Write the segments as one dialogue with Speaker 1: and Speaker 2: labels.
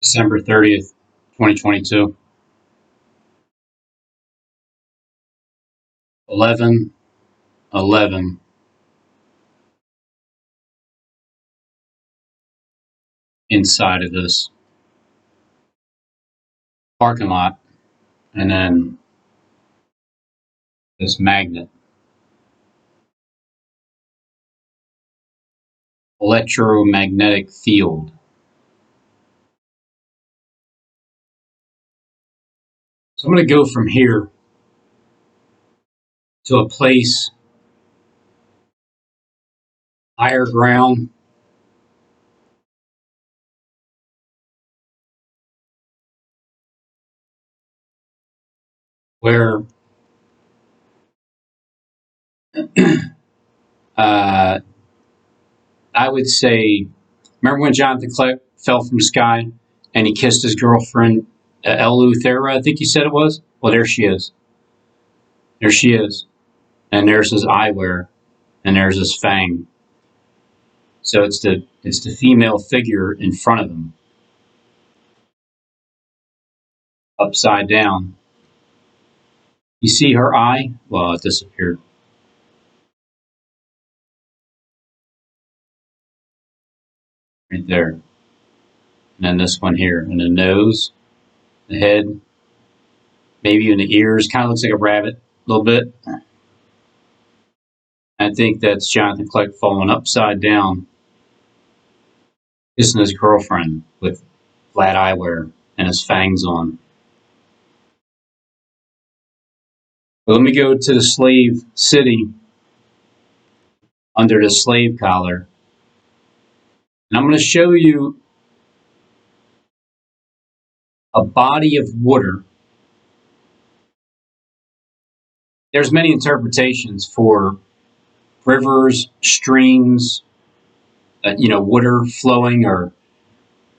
Speaker 1: December 30th, 2022. 11:11 inside of this parking lot, and then this magnet. Electromagnetic field. So I'm going to go from here to a place higher ground, where I would say, remember when Jonathan Kleck fell from the sky and he kissed his girlfriend, Eleuthera, I think he said it was? Well, there she is. There she is. And there's his eyewear, and there's his fang. So it's the female figure in front of him, upside down. You see her eye? Well, it disappeared. Right there. And then this one here. And the nose, the head, maybe even the ears. Kind of looks like a rabbit, a little bit. I think that's Jonathan Kleck falling upside down, kissing his girlfriend with flat eyewear and his fangs on. But let me go to the slave city under the slave collar. And I'm going to show you a body of water. There's many interpretations for rivers, streams, water flowing, or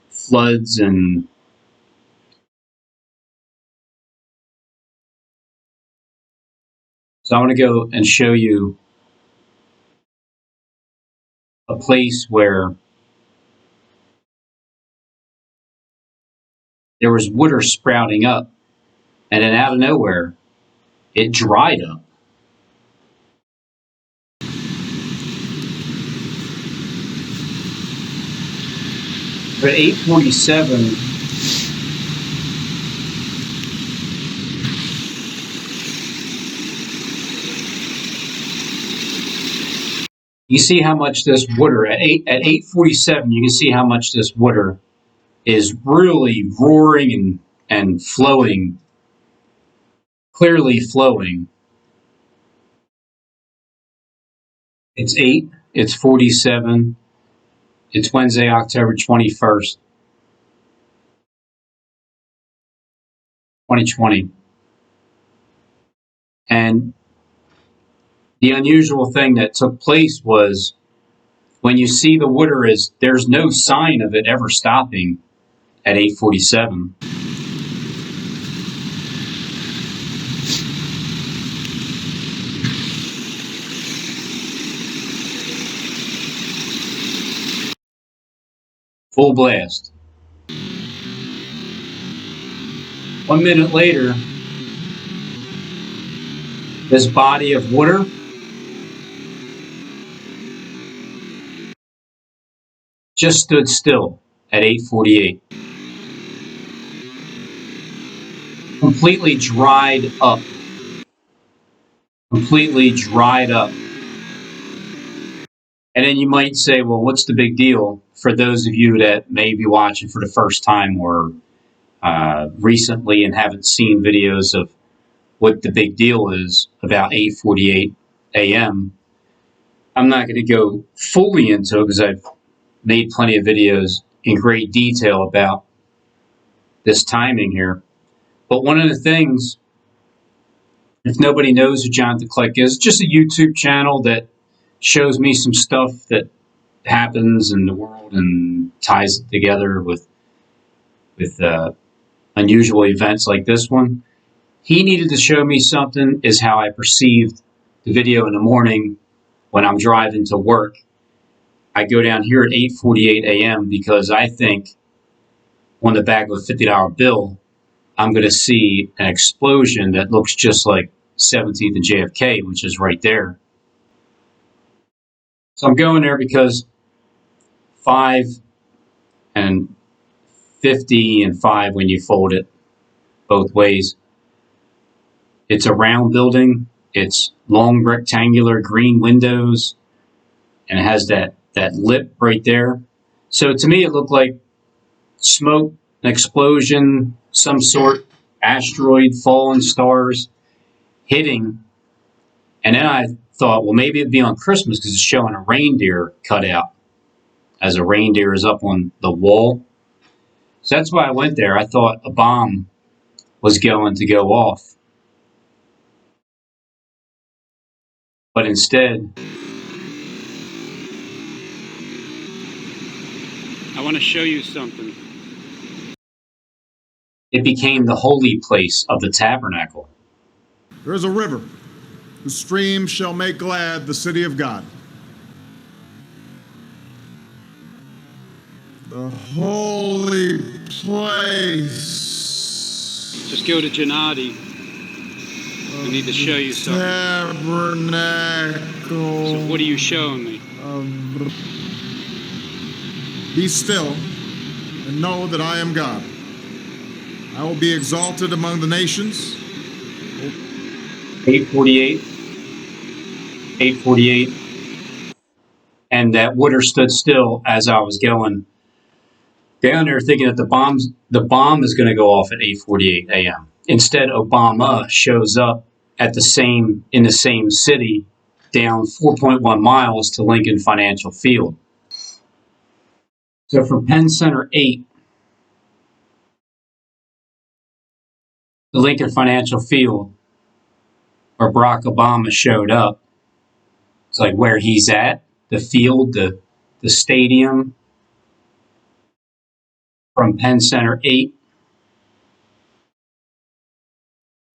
Speaker 1: floods, and so I want to go and show you a place where there was water sprouting up, and then out of nowhere, it dried up. But at 8:47, you see how much this water at 8:47. You can see how much this water is really roaring and flowing, clearly flowing. It's 8. It's 47. It's Wednesday, October 21st, 2020. And the unusual thing that took place was when you see the water there's no sign of it ever stopping at 8:47. Full blast. 1 minute later, this body of water just stood still at 8:48. Completely dried up. Completely dried up. And then you might say, well, what's the big deal? For those of you that may be watching for the first time or recently and haven't seen videos of what the big deal is about 8:48 a.m., I'm not going to go fully into it because I've made plenty of videos in great detail about this timing here. But one of the things, if nobody knows who Jonathan Kleck is, just a YouTube channel that shows me some stuff that happens in the world and ties it together with unusual events like this one. He needed to show me something, is how I perceived the video in the morning when I'm driving to work. I go down here at 8:48 a.m. because I think on the back of a $50 bill, I'm going to see an explosion that looks just like 17th and JFK, which is right there. So I'm going there because 5 and 50 and 5, when you fold it both ways, it's a round building. It's long rectangular green windows, and it has that lip right there. So to me, it looked like smoke, an explosion, some sort, asteroid, fallen stars hitting. And then I thought, well, maybe it'd be on Christmas because it's showing a reindeer cut out as a reindeer is up on the wall. So that's why I went there. I thought a bomb was going to go off. But instead,
Speaker 2: I want to show you something.
Speaker 1: It became the holy place of the tabernacle.
Speaker 3: There is a river whose streams shall make glad the city of God. The holy place.
Speaker 2: Just go to Gennady. I need to show you something.
Speaker 3: Tabernacle.
Speaker 2: So what are you showing me?
Speaker 3: Be still and know that I am God. I will be exalted among the nations.
Speaker 1: 848. And that water stood still as I was going down there, thinking that the bomb is going to go off at 8:48 a.m. Instead, Obama shows up in the same city, down 4.1 miles to Lincoln Financial Field. So from Penn Center 8 to Lincoln Financial Field, where Barack Obama showed up, it's like where he's at, the field, the stadium. From Penn Center 8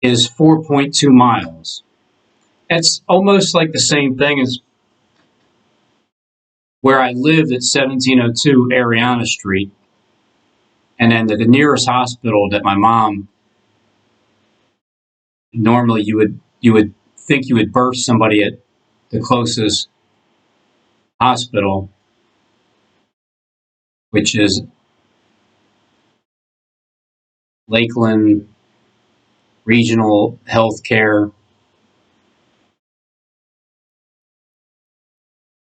Speaker 1: is 4.2 miles. It's almost like the same thing as where I lived at 1702 Ariana Street. And then the nearest hospital that my mom, normally you would think you would birth somebody at the closest hospital, which is Lakeland Regional Healthcare.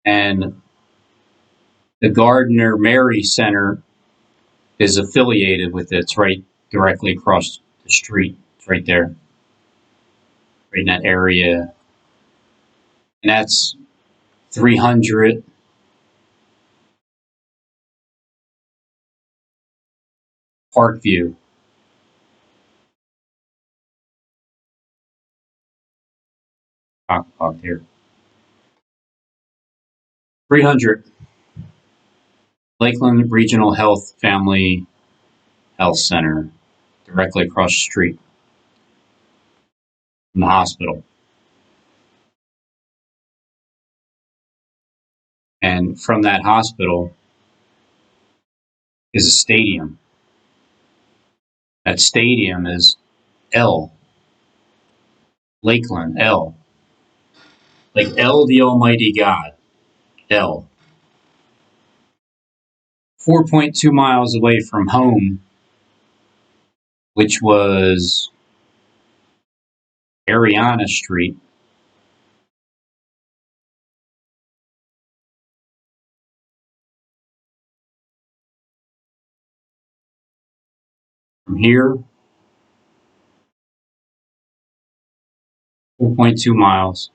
Speaker 1: And the Gardner Mary Center is affiliated with it. It's right directly across the street. It's right there, right in that area. And that's 300 Parkview. Talk here. 300 Lakeland Regional Health Family Health Center, directly across the street from the hospital. And from that hospital is a stadium. That stadium is L. Lakeland, L. Like L, the Almighty God. L. 4.2 miles away from home, which was Ariana Street. From here, 4.2 miles.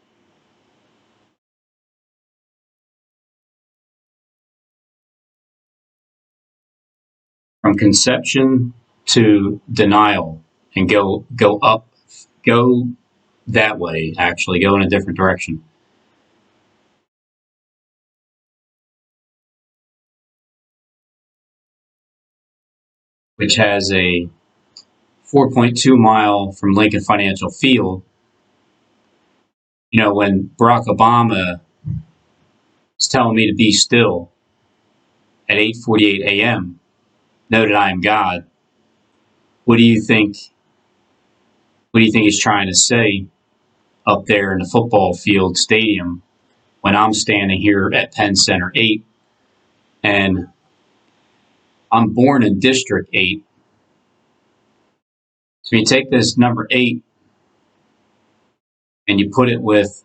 Speaker 1: From conception to denial, and go up, go that way, actually, go in a different direction. Which has a 4.2 mile from Lincoln Financial Field. You know, when Barack Obama was telling me to be still at 8:48 a.m., know that I am God. What do you think? What do you think he's trying to say up there in the football field stadium when I'm standing here at Penn Center 8 and I'm born in District 8? So you take this number 8 and you put it with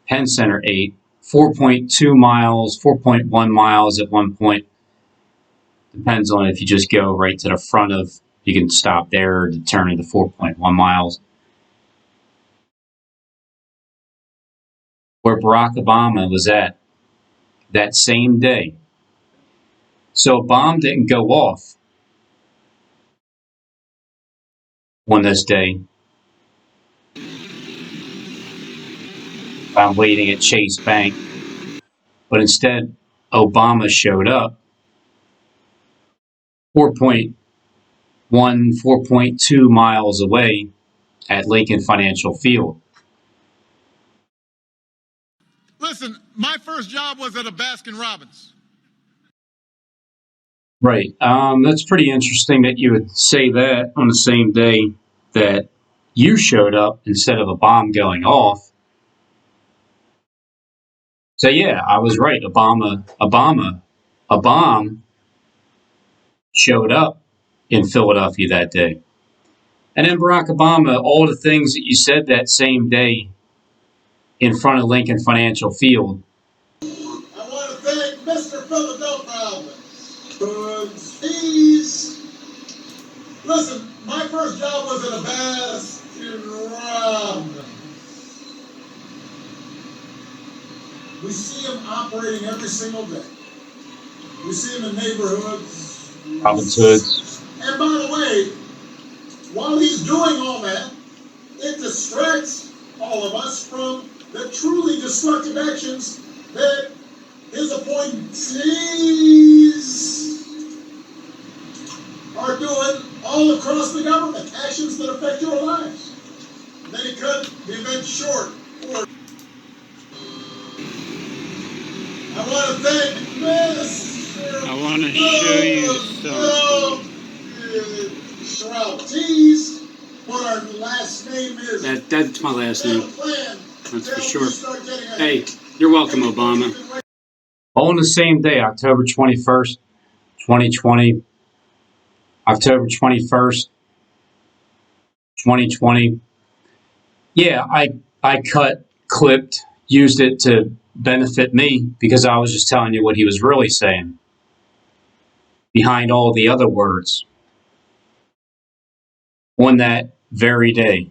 Speaker 1: Penn Center 8, 4.2 miles, 4.1 miles at one point. Depends on if you just go right to the front of, you can stop there to turn into 4.1 miles. Where Barack Obama was at that same day. So a bomb didn't go off on this day. I'm waiting at Chase Bank. But instead, Obama showed up 4.1, 4.2 miles away at Lincoln Financial Field.
Speaker 3: Listen, my first job was at a Baskin Robbins.
Speaker 1: Right. That's pretty interesting that you would say that on the same day that you showed up instead of a bomb going off. So yeah, I was right. A bomb showed up in Philadelphia that day. And then Barack Obama, all the things that you said that same day in front of Lincoln Financial Field.
Speaker 3: I want to thank Mr. Philadelphia. He's listen. My first job was at a Baskin Robbins. We see him operating every single day. We see him in neighborhoods.
Speaker 1: Robin's Hoods.
Speaker 3: And by the way, while he's doing all that, it distracts all of us from the truly destructive actions that his appointees are doing all across the government. Actions that affect your lives. Then he cut the event short. I want to thank Mr.
Speaker 2: I want to show you something.
Speaker 3: Shrouties. What our last name is.
Speaker 2: That's my last name. That's for sure. Hey, you're welcome, Obama.
Speaker 1: All on the same day, October 21st, 2020. October 21st, 2020. Yeah, I cut, clipped, used it to benefit me because I was just telling you what he was really saying behind all the other words on that very day.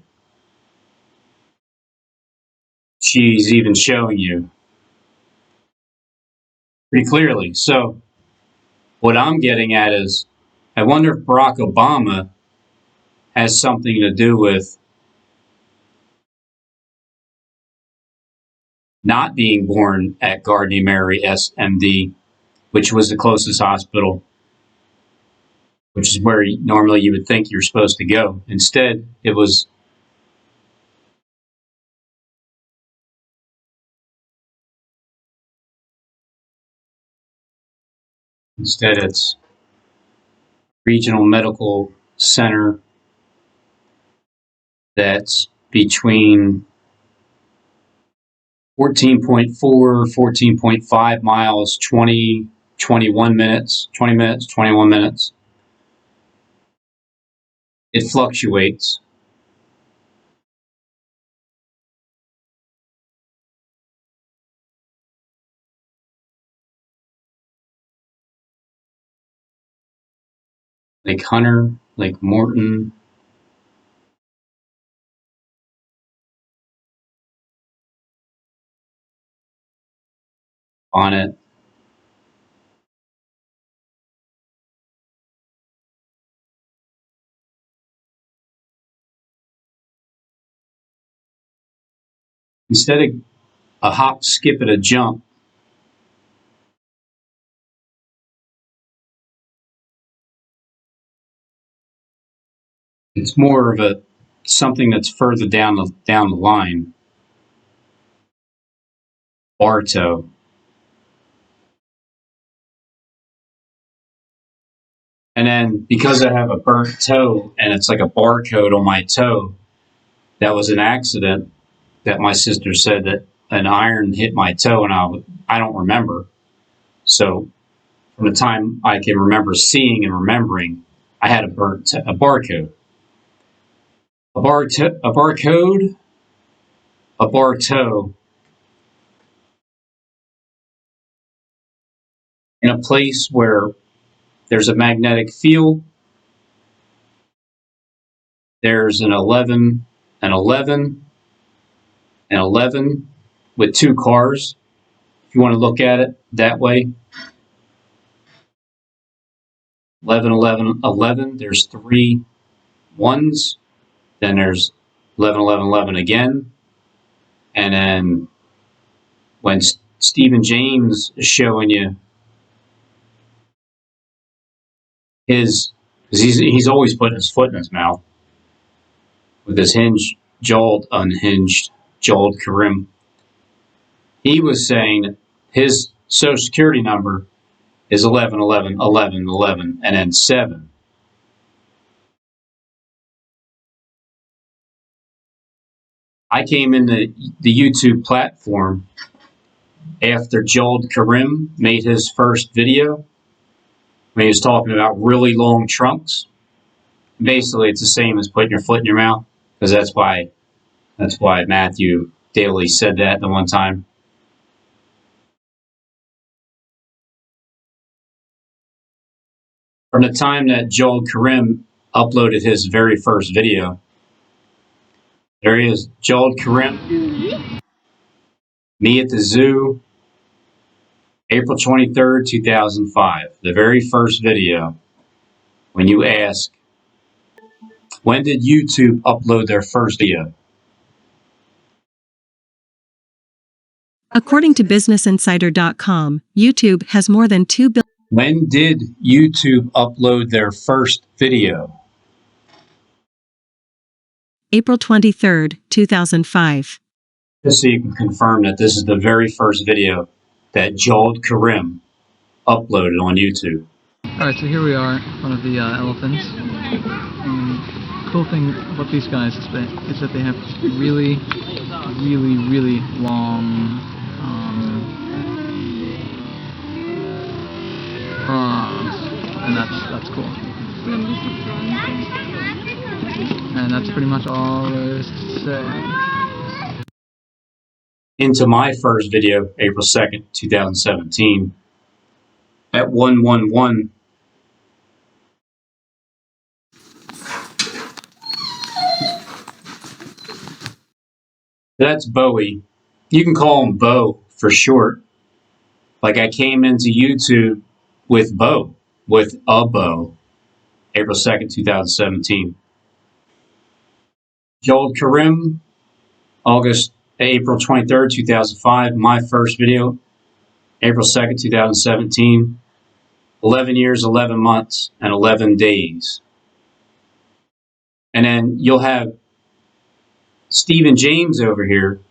Speaker 1: She's even showing you pretty clearly. So what I'm getting at is, I wonder if Barack Obama has something to do with not being born at Gardner Mary SMD, which was the closest hospital, which is where normally you would think you're supposed to go. Instead, it's Regional Medical Center that's between 14.4, 14.5 miles, 21 minutes, 21 minutes. It fluctuates. Lake Hunter, Lake Morton, on it. Instead of a hop, skip, and a jump, it's more of a something that's further down the line. Bartow. And then because I have a burnt toe and it's like a barcode on my toe, that was an accident that my sister said that an iron hit my toe, and I don't remember. So from the time I can remember seeing and remembering, I had a barcode. A barcode, a bar toe in a place where there's a magnetic field. There's an 11, an 11, an 11 with two cars. If you want to look at it that way, 11, 11, 11. There's three ones. Then there's 11, 11, 11 again. And then when Stephen James is showing you his, because he's always putting his foot in his mouth with his unhinged Joel Karim. He was saying his social security number is 11, 11, 11, 11, and then 7. I came into the YouTube platform after Joel Karim made his first video when he was talking about really long trunks. Basically, it's the same as putting your foot in your mouth, because that's why Matthew Daly said that the one time. From the time that Joel Karim uploaded his very first video, there he is, Joel Karim, me at the zoo, April 23rd, 2005. The very first video, when you ask, when did YouTube upload their first video?
Speaker 4: According to BusinessInsider.com, YouTube has more than 2 billion.
Speaker 1: When did YouTube upload their first video?
Speaker 4: April 23rd, 2005.
Speaker 1: Just so you can confirm that this is the very first video that Joel Karim uploaded on YouTube.
Speaker 5: Alright, so here we are in front of the elephants. The cool thing about these guys is that they have really, really, really long fronts, and that's cool. And that's pretty much all there is to say.
Speaker 1: Into my first video, April 2nd, 2017, at 111. That's Bowie. You can call him Bo for short. Like I came into YouTube with Bo, with a Bo, April 2nd, 2017. Joel Karim, April 23rd, 2005. My first video, April 2nd, 2017. 11 years, 11 months, and 11 days. And then you'll have Stephen James over here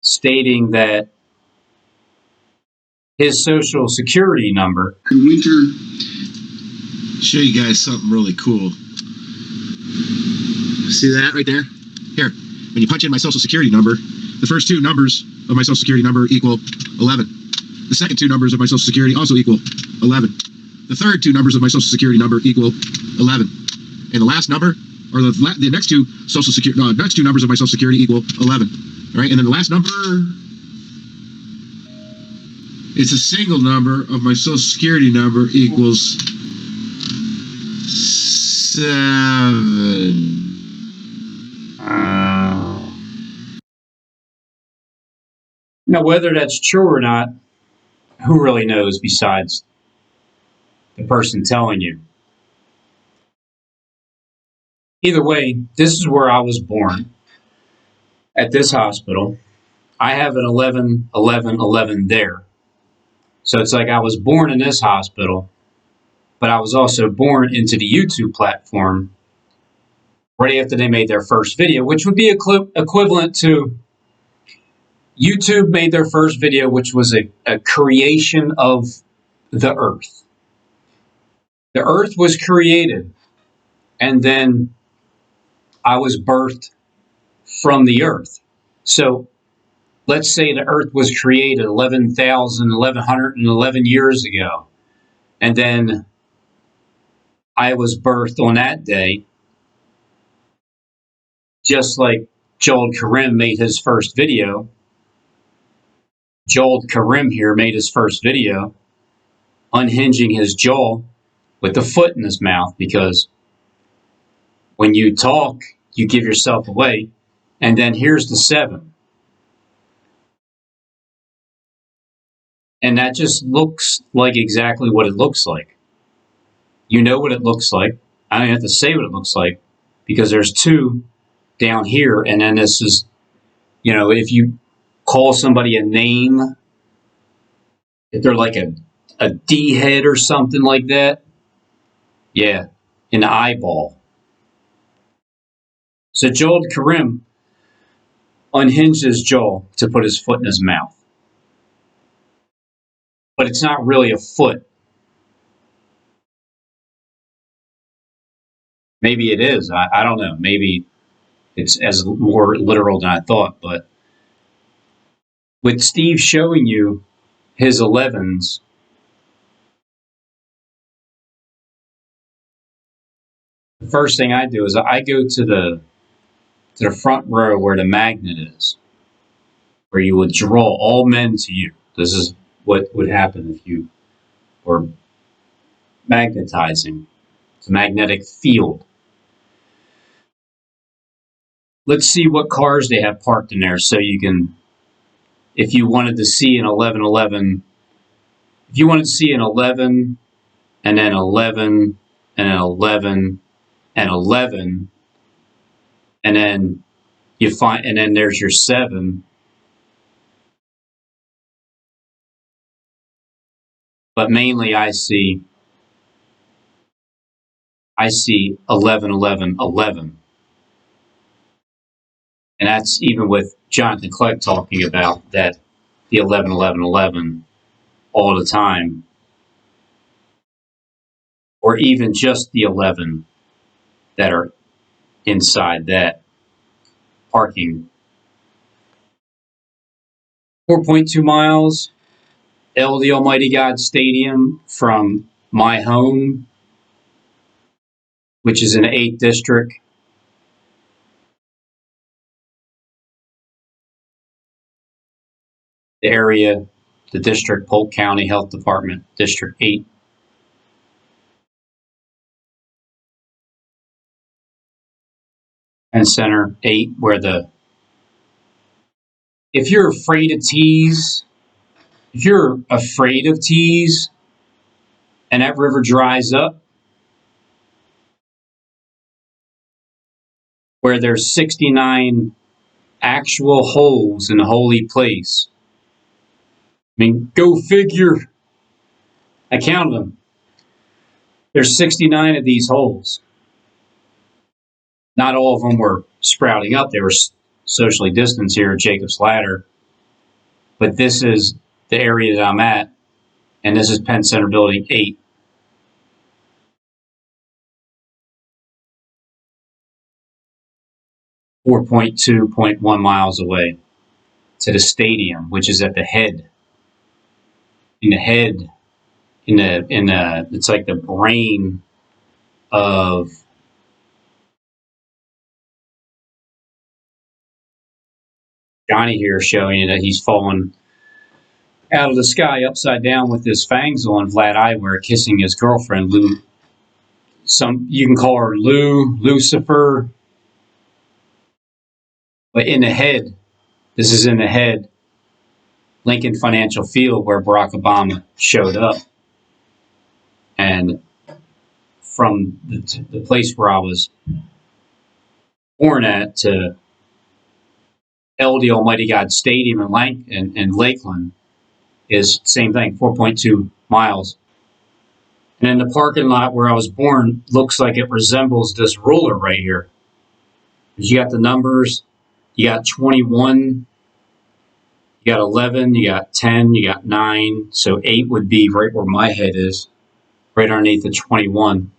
Speaker 1: stating that his social security number.
Speaker 3: Winter, show you guys something really cool. See that right there? Here, when you punch in my social security number, the first two numbers of my social security number equal 11. The second two numbers of my social security also equal 11. The third two numbers of my social security number equal 11. And the last number, or the next two next two numbers of my social security equal 11. All right, and then the last number, it's a single number of my social security number equals 7.
Speaker 1: Now, whether that's true or not, who really knows besides the person telling you? Either way, this is where I was born, at this hospital. I have an 11, 11, 11 there. So it's like I was born in this hospital, but I was also born into the YouTube platform right after they made their first video, which would be equivalent to YouTube made their first video, which was a creation of the earth. The earth was created, and then I was birthed from the earth. So let's say the earth was created 11,111 years ago, and then I was birthed on that day, just like Joel Karim made his first video. Joel Karim here made his first video unhinging his jaw with a foot in his mouth, because when you talk, you give yourself away. And then here's the 7. And that just looks like exactly what it looks like. You know what it looks like. I don't have to say what it looks like, because there's 2 down here. And then this is, if you call somebody a name, if they're like a D head or something like that, yeah, an eyeball. So Joel Karim unhinged his jaw to put his foot in his mouth. But it's not really a foot. Maybe it is. I don't know. Maybe it's as more literal than I thought. But with Steve showing you his 11s, the first thing I do is I go to the front row where the magnet is, where you would draw all men to you. This is what would happen if you were magnetizing. It's a magnetic field. Let's see what cars they have parked in there, so you can, if you wanted to see an 1111, if you wanted to see an 11 and then 11 and an 11 and 11, and then you find, and then there's your 7. But mainly I see 11, 11, 11. And that's even with Jonathan Clegg talking about that, the 11, 11, 11 all the time. Or even just the 11 that are inside that parking. 4.2 miles, the Almighty God Stadium from my home, which is in the 8th District. The area, the district, Polk County Health Department, District 8. And Center 8, where if you're afraid of teas, and that river dries up, where there's 69 actual holes in the holy place. I mean, go figure. I counted them. There's 69 of these holes. Not all of them were sprouting up. They were socially distanced here at Jacob's Ladder. But this is the area that I'm at, and this is Penn Center Building 8. .1 miles away to the stadium, which is at the head. It's like the brain of Johnny here, showing you that he's fallen out of the sky upside down with his fangs on, Vlad Eyewear, kissing his girlfriend, Lou. You can call her Lucifer. But in the head, this is in the head, Lincoln Financial Field, where Barack Obama showed up. And from the place where I was born at to the Almighty God Stadium in Lakeland is same thing, 4.2 miles. And in the parking lot where I was born, looks like it resembles this ruler right here. You got the numbers, you got 21, you got 11, you got 10, you got 9. So 8 would be right where my head is, right underneath the 21.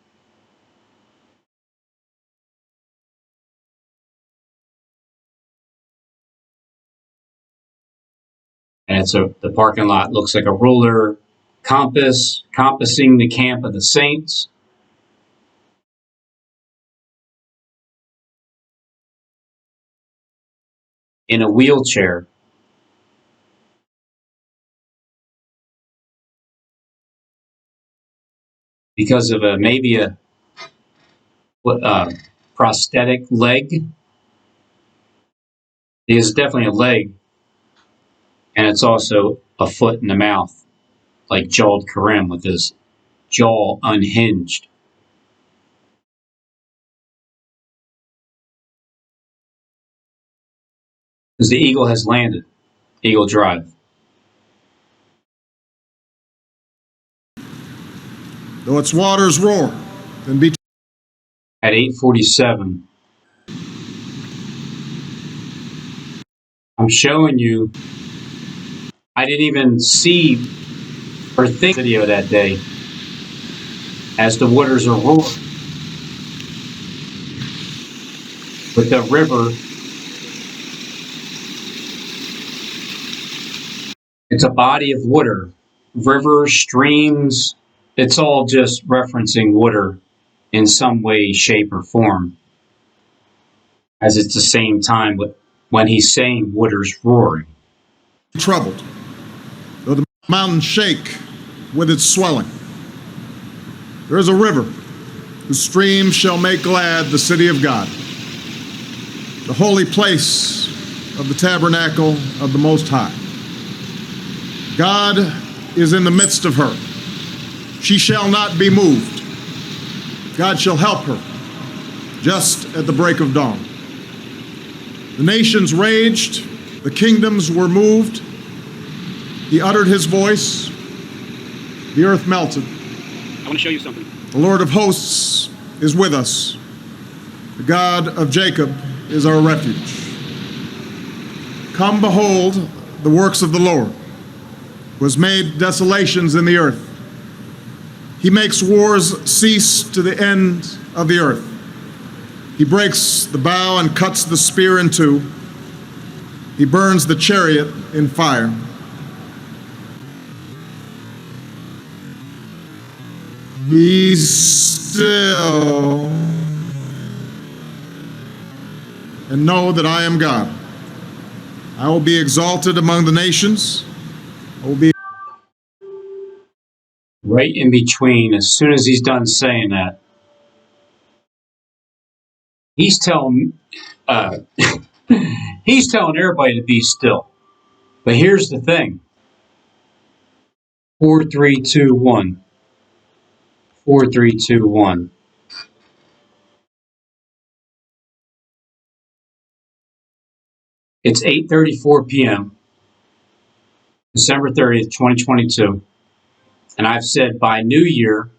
Speaker 1: And the parking lot looks like a ruler compass, compassing the camp of the saints. In a wheelchair. Because of maybe a prosthetic leg. It is definitely a leg. And it's also a foot in the mouth, like Jawed Karim with his jaw unhinged. Because the eagle has landed. Eagle Drive.
Speaker 6: Though its waters roar, then be
Speaker 1: At 8:47. I'm showing you. I didn't even see or think video that day as the waters are roaring. With the river. It's a body of water. Rivers, streams, it's all just referencing water in some way, shape, or form. As it's the same time when he's saying water's roaring.
Speaker 6: troubled, though the mountains shake with its swelling. There is a river whose streams shall make glad the city of God, the holy place of the tabernacle of the Most High. God is in the midst of her. She shall not be moved. God shall help her just at the break of dawn. The nations raged, the kingdoms were moved. He uttered his voice, the earth melted.
Speaker 2: I want to show you something.
Speaker 6: The Lord of hosts is with us. The God of Jacob is our refuge. Come behold the works of the Lord, who has made desolations in the earth. He makes wars cease to the end of the earth. He breaks the bow and cuts the spear in two. He burns the chariot in fire. Be still and know that I am God. I will be exalted among the nations. I will be
Speaker 1: Right in between, as soon as he's done saying that, he's telling he's telling everybody to be still. But here's the thing. 4, 3, 2, 1. 4, 3, 2, 1. It's 8:34 p.m. December 30th, 2022. And I've said by New Year,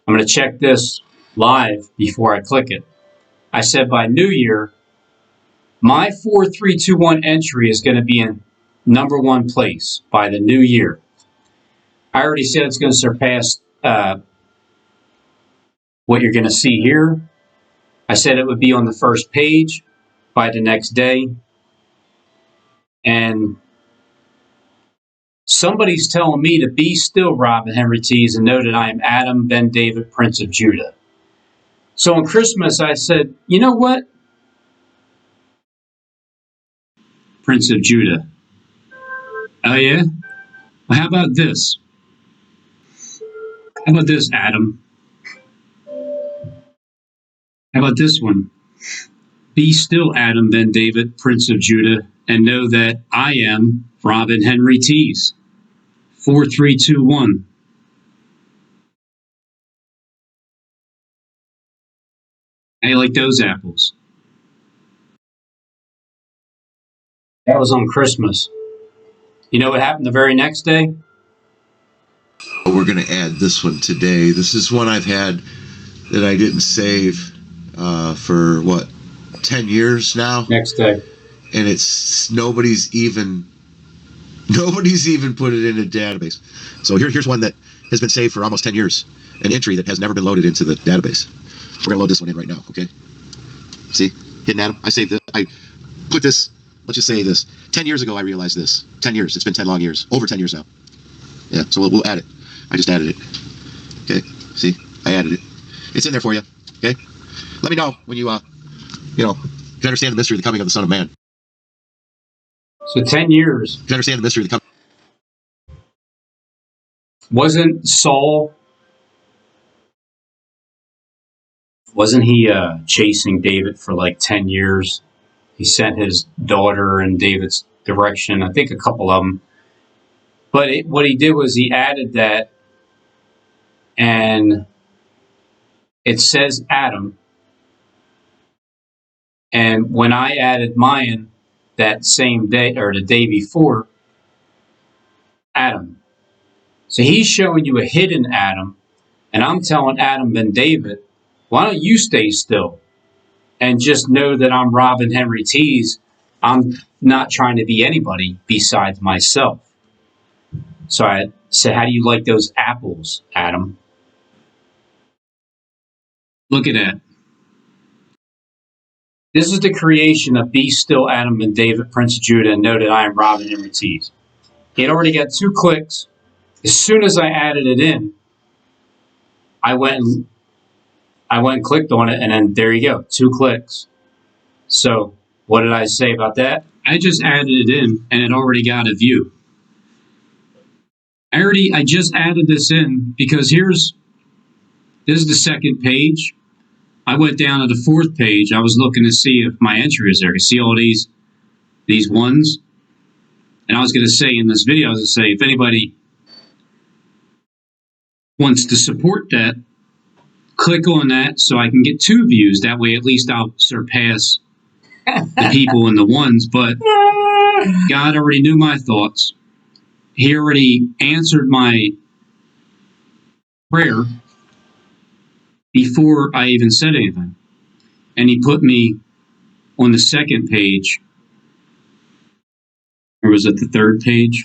Speaker 1: I'm going to check this live before I click it. I said by New Year, my 4, 3, 2, 1 entry is going to be in number 1 place by the new year. I already said it's going to surpass what you're going to see here. I said it would be on the first page by the next day. And somebody's telling me to be still, Robin Henry Tees, and know that I am Adam Ben David, Prince of Judah. So on Christmas, I said, you know what? Prince of Judah. Oh, yeah? Well, how about this? How about this, Adam? How about this one? Be still, Adam Ben David, Prince of Judah, and know that I am Robin Henry Tees. 4, 3, 2, 1. How you like those apples? That was on Christmas. You know what happened the very next day?
Speaker 7: We're going to add this one today. This is one I've had that I didn't save for 10 years now,
Speaker 1: Next day.
Speaker 7: and it's nobody's even Nobody's even put it in a database. So here's one that has been saved for almost 10 years. An entry that has never been loaded into the database. We're going to load this one in right now, okay? See? Hidden Adam. I saved this. I put this, let's just say this. 10 years ago, I realized this. 10 years. It's been 10 long years. Over 10 years now. Yeah, so we'll add it. I just added it. Okay? See? I added it. It's in there for you. Okay? Let me know when you can understand the mystery of the coming of the Son of Man.
Speaker 1: So 10 years.
Speaker 7: You can understand the mystery of the coming.
Speaker 1: Wasn't he chasing David for like 10 years? He sent his daughter in David's direction, I think a couple of them. But what he did was he added that, and it says Adam. And when I added mine that same day or the day before, Adam. So he's showing you a hidden Adam, and I'm telling Adam ben David, why don't you stay still and just know that I'm Robin Henry Tees. I'm not trying to be anybody besides myself. So I said, how do you like those apples, Adam? Look at that. This is the creation of Be Still, Adam ben David, Prince of Judah, and know that I am Robin Henry Tees. He had already got 2 clicks. As soon as I added it in, I went and clicked on it, and then there you go, 2 clicks. So what did I say about that? I just added it in, and it already got a view. I just added this in because this is the 2nd page. I went down to the 4th page. I was looking to see if my entry is there. You see all these ones? And I was going to say in this video, I was going to say, if anybody wants to support that, click on that so I can get 2 views. That way, at least I'll surpass the people in the ones. But God already knew my thoughts. He already answered my prayer before I even said anything. And he put me on the 2nd page. Or was it the 3rd page?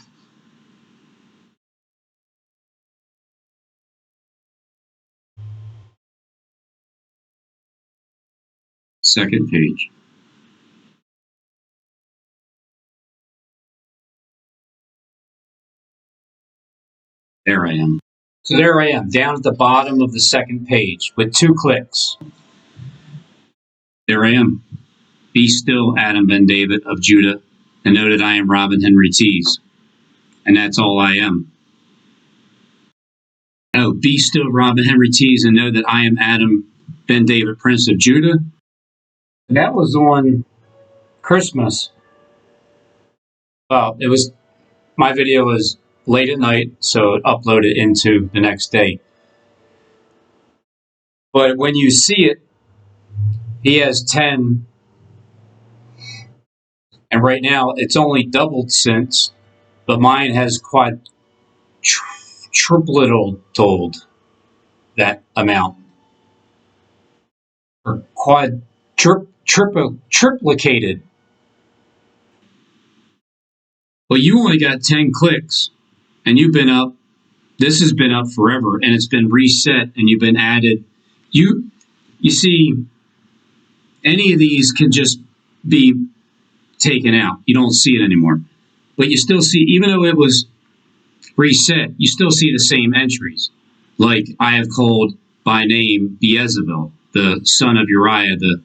Speaker 1: Second page. There I am. So there I am, down at the bottom of the 2nd page with 2 clicks. There I am. Be still, Adam ben David of Judah, and know that I am Robin Henry Tees. And that's all I am. Oh, be still, Robin Henry Tees, and know that I am Adam ben David, Prince of Judah. And that was on Christmas. Well, my video was late at night, so it uploaded into the next day. But when you see it, he has 10, and right now it's only doubled since, but mine has tripled that amount, or triplicated. Well, you only got 10 clicks, and you've been up. This has been up forever, and it's been reset, and you've been added. You see, any of these can just be taken out. You don't see it anymore. But you still see, even though it was reset, you still see the same entries. Like, I have called by name Beelzebul, the son of Uriah, the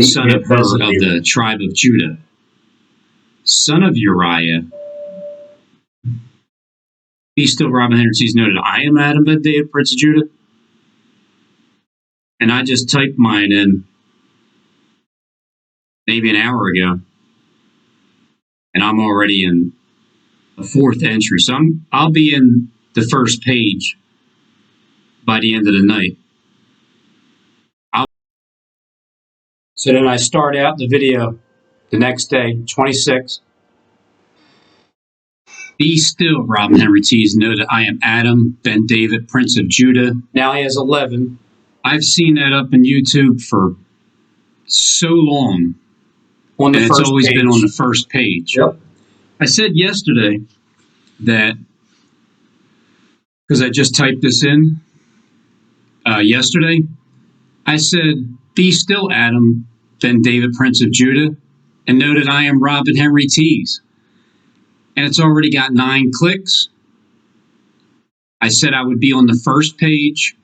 Speaker 1: son of Hur of the tribe of Judah. Son of Uriah. Be still, Robin Henry Tees, noted, I am Adam ben David, Prince of Judah. And I just typed mine in maybe an hour ago. And I'm already in the 4th entry. So I'll be in the 1st page by the end of the night. So then I start out the video the next day, 26. Be still, Robin Henry Tees, know that I am Adam ben David, Prince of Judah. Now he has 11. I've seen that up on YouTube for so long. And it's always been on the 1st page. Yep. I said yesterday, that, because I just typed this in yesterday, I said, "Be still, Adam, then David, Prince of Judah, and know that I am Robin Henry Tees." And it's already got 9 clicks. I said I would be on the first page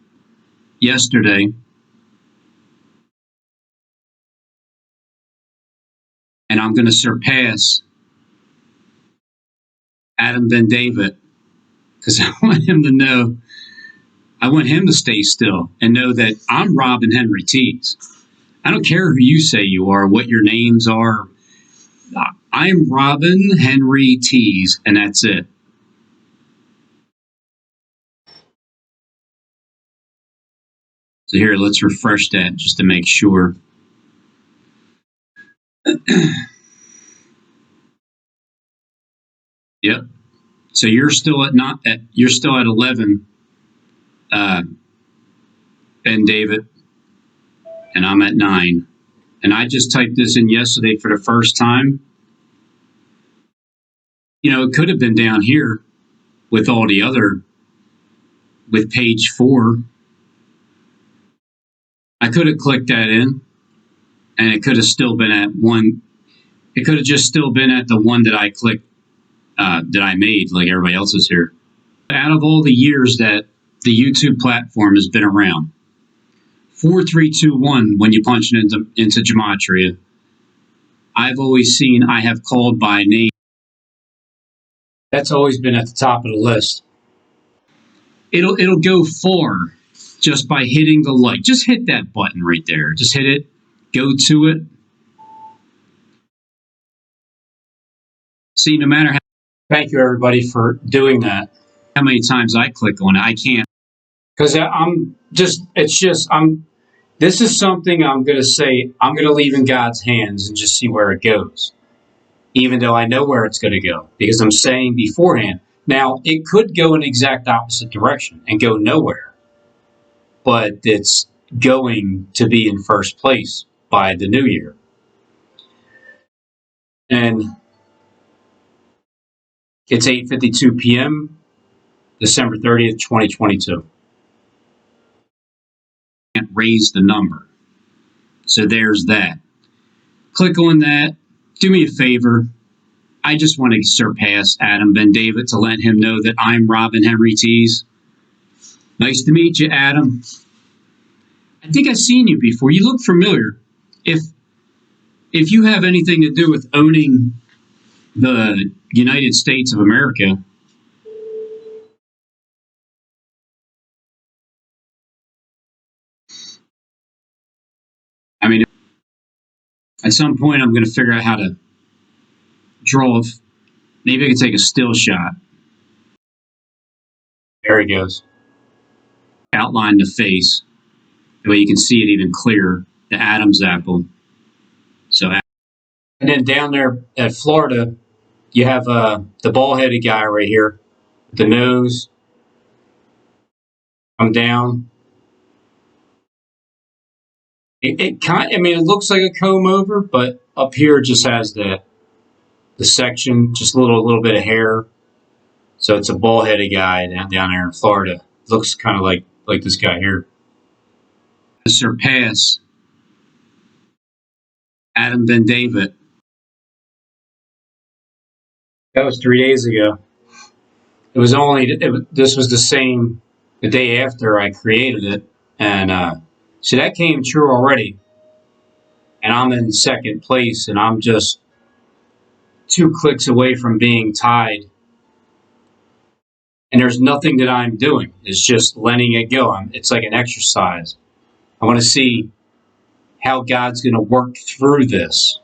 Speaker 1: yesterday. And I'm going to surpass Adam Ben David, because I want him to know, I want him to stay still and know that I'm Robin Henry Tees. I don't care who you say you are, what your names are. I'm Robin Henry Tees, and that's it. So here, let's refresh that just to make sure. Yep. So you're still at 11, Ben David, and I'm at 9. And I just typed this in yesterday for the first time. You know, it could have been down here with all the other, with page 4. I could have clicked that in, and it could have still been at 1. It could have just still been at the one that I clicked, that I made, like everybody else is here. Out of all the years that the YouTube platform has been around, 4321, when you punch it into Gematria, I've always seen I have called by name. That's always been at the top of the list. It'll go far just by hitting the like. Just hit that button right there. Just hit it. Go to it. See, no matter how. Thank you, everybody, for doing that. How many times I click on it, I can't. Because this is something I'm going to say, I'm going to leave in God's hands and just see where it goes. Even though I know where it's going to go. Because I'm saying beforehand. Now, it could go in the exact opposite direction and go nowhere. But it's going to be in first place by the new year. And it's 8:52 p.m., December 30th, 2022. Can't raise the number. So there's that. Click on that. Do me a favor. I just want to surpass Adam Ben David to let him know that I'm Robin Henry Tees. Nice to meet you, Adam. I think I've seen you before. You look familiar. If you have anything to do with owning the United States of America, I mean, at some point I'm going to figure out how to draw. Maybe I can take a still shot. There he goes. Outline the face. The way you can see it even clearer. The Adam's apple. So, and then down there at Florida, you have the bald-headed guy right here. The nose. Come down. It looks like a comb over, but up here it just has the section, just a little bit of hair. So it's a bald-headed guy down there in Florida. Looks kind of like this guy here. To surpass Adam Ben David. That was 3 days ago. It was this was the day after I created it. And so that came true already. And I'm in second place, and I'm just 2 clicks away from being tied. And there's nothing that I'm doing. It's just letting it go. It's like an exercise. I want to see how God's going to work through this.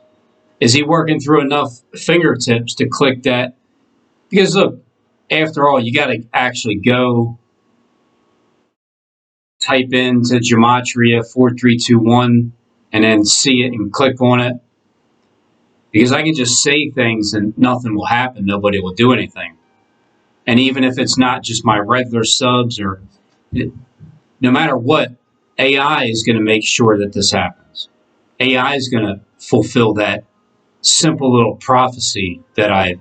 Speaker 1: Is he working through enough fingertips to click that? Because look, after all, you got to actually go type into Gematria 4321 and then see it and click on it. Because I can just say things and nothing will happen. Nobody will do anything. And even if it's not just my regular subs no matter what, AI is going to make sure that this happens. AI is going to fulfill that simple little prophecy that I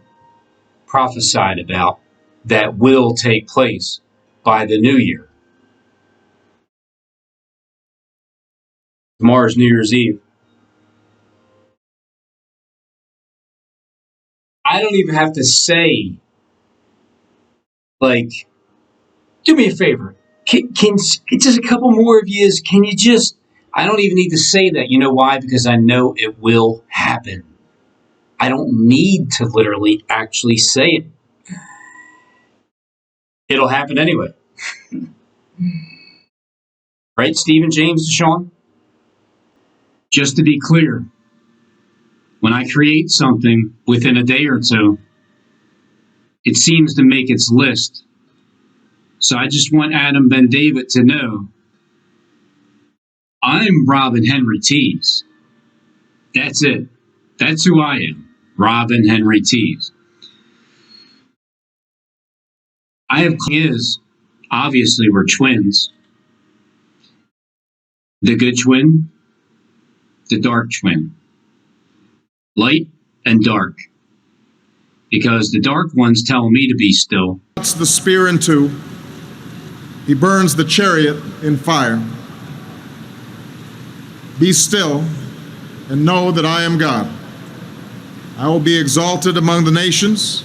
Speaker 1: prophesied about that will take place by the new year. Tomorrow's New Year's Eve. I don't even have to say, like, do me a favor. Can just a couple more of you, can you just, I don't even need to say that. You know why? Because I know it will happen. I don't need to literally actually say it. It'll happen anyway. Right, Stephen, James, Deshaun? Just to be clear, when I create something within a day or two, it seems to make its list. So I just want Adam Ben David to know I'm Robin Henry Tees. That's it. That's who I am. Robin Henry Tees. I have is obviously we're twins. The good twin, the dark twin. Light and dark. Because the dark one's telling me to be still.
Speaker 6: Cuts the spear in two. He burns the chariot in fire. Be still and know that I am God. I will be exalted among the nations.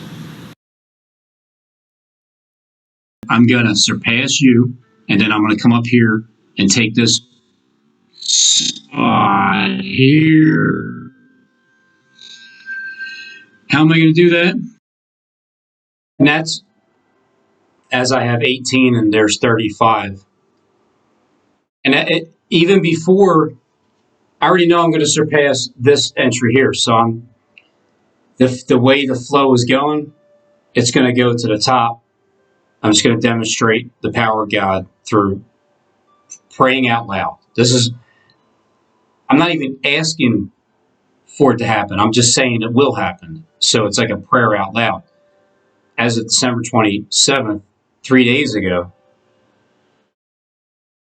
Speaker 1: I'm going to surpass you, and then I'm going to come up here and take this spot here. How am I going to do that? And that's as I have 18 and there's 35. And even before, I already know I'm going to surpass this entry here. So the way the flow is going, it's going to go to the top. I'm just going to demonstrate the power of God through praying out loud. I'm not even asking for it to happen. I'm just saying it will happen. So it's like a prayer out loud. As of December 27th, 3 days ago,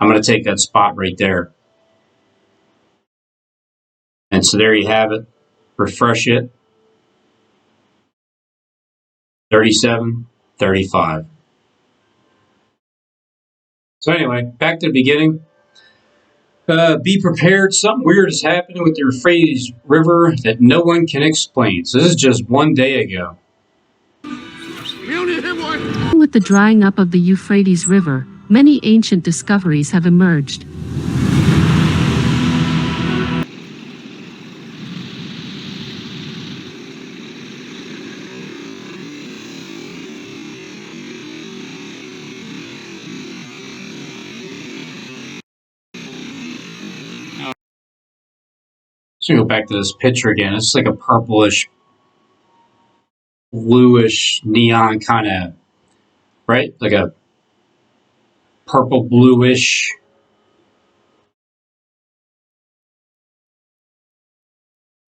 Speaker 1: I'm going to take that spot right there. And so there you have it. Refresh it. 37, 35. So anyway, back to the beginning. Be prepared. Something weird is happening with the Euphrates River that no one can explain. So this is just 1 day ago.
Speaker 8: With the drying up of the Euphrates River, many ancient discoveries have emerged.
Speaker 1: So go back to this picture again. It's like a purplish, bluish, neon kind of, right? Like a purple bluish.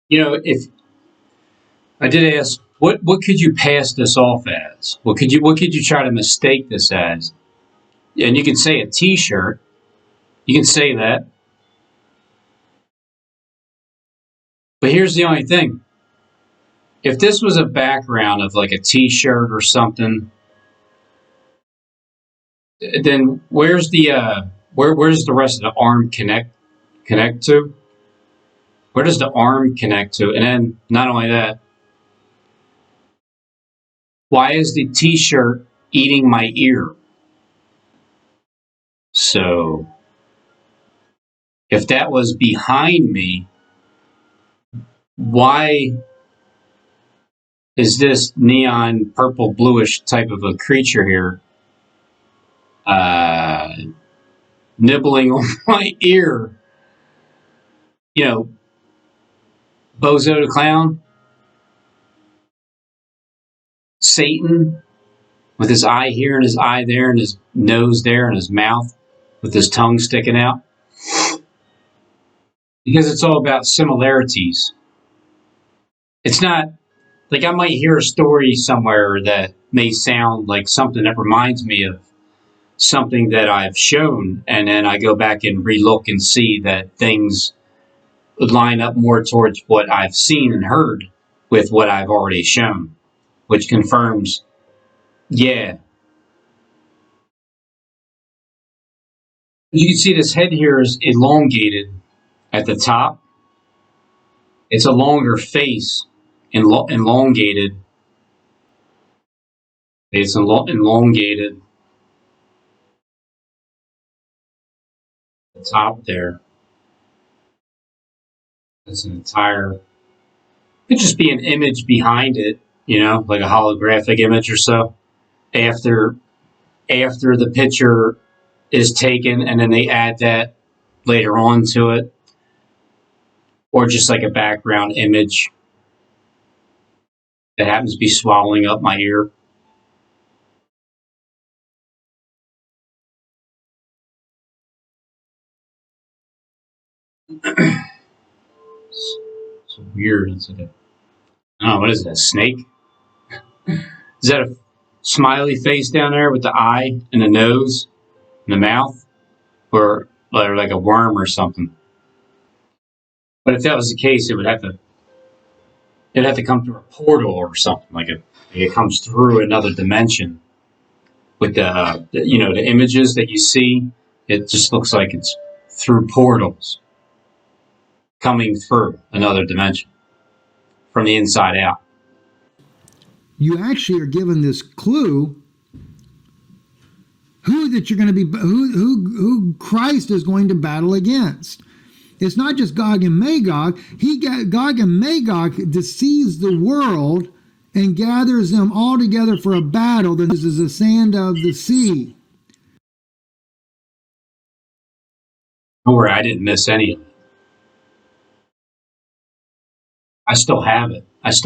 Speaker 1: You know, if I did ask, what could you pass this off as? What could you try to mistake this as? And you can say a T-shirt. You can say that. But here's the only thing. If this was a background of like a T-shirt or something, then where's the where's the rest of the arm connect to? Where does the arm connect to? And then not only that, why is the T-shirt eating my ear? So if that was behind me, why is this neon purple bluish type of a creature here nibbling on my ear? You know, Bozo the Clown, Satan with his eye here and his eye there and his nose there and his mouth with his tongue sticking out. Because it's all about similarities. It's not like I might hear a story somewhere that may sound like something that reminds me of something that I've shown, and then I go back and relook and see that things would line up more towards what I've seen and heard with what I've already shown, which confirms Yeah. You can see this head here is elongated at the top. It's a longer face, elongated. It's elongated at the top there. That's an entire. Could just be an image behind it, like a holographic image or so. After the picture is taken, and then they add that later on to it, or just like a background image that happens to be swallowing up my ear. It's weird. It's like what is that? A snake? Is that a smiley face down there with the eye and the nose and the mouth, or like a worm or something? But if that was the case, it'd have to come through a portal or something, like it comes through another dimension with the images that you see. It just looks like it's through portals coming through another dimension from the inside out.
Speaker 9: You actually are given this clue who that you're going to be, who Christ is going to battle against. It's not just Gog and Magog. Gog and Magog deceives the world and gathers them all together for a battle that is the sand of the sea.
Speaker 1: Don't worry, I didn't miss any of it. I still have it. It's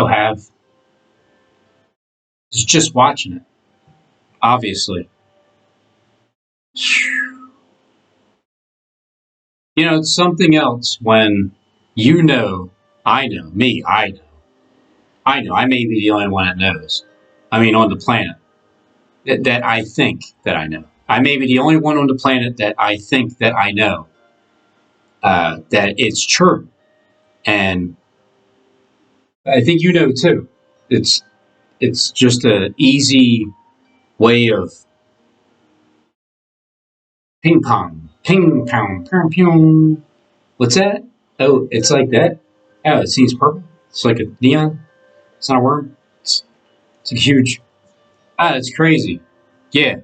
Speaker 1: just watching it, obviously. It's something else when I know, I may be the only one that knows. I mean, on the planet, that I think that I know. I may be the only one on the planet that I think that I know that it's true. And I think you know too. It's just an easy way of ping pong, ping pong, ping pong. What's that? Oh, it's like that. Oh, it seems purple. It's like a neon. It's not a worm. It's a huge. It's crazy. Yeah.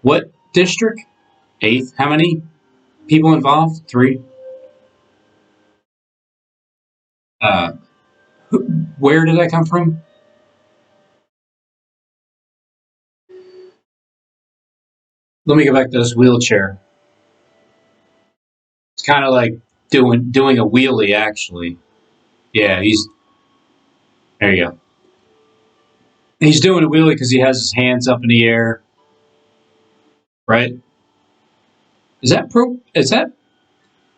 Speaker 1: What district? Eighth. How many people involved? 3. Uh, where did that come from? Let me go back to this wheelchair. It's kind of like doing a wheelie, actually. Yeah, there you go. He's doing a wheelie because he has his hands up in the air, right? Is that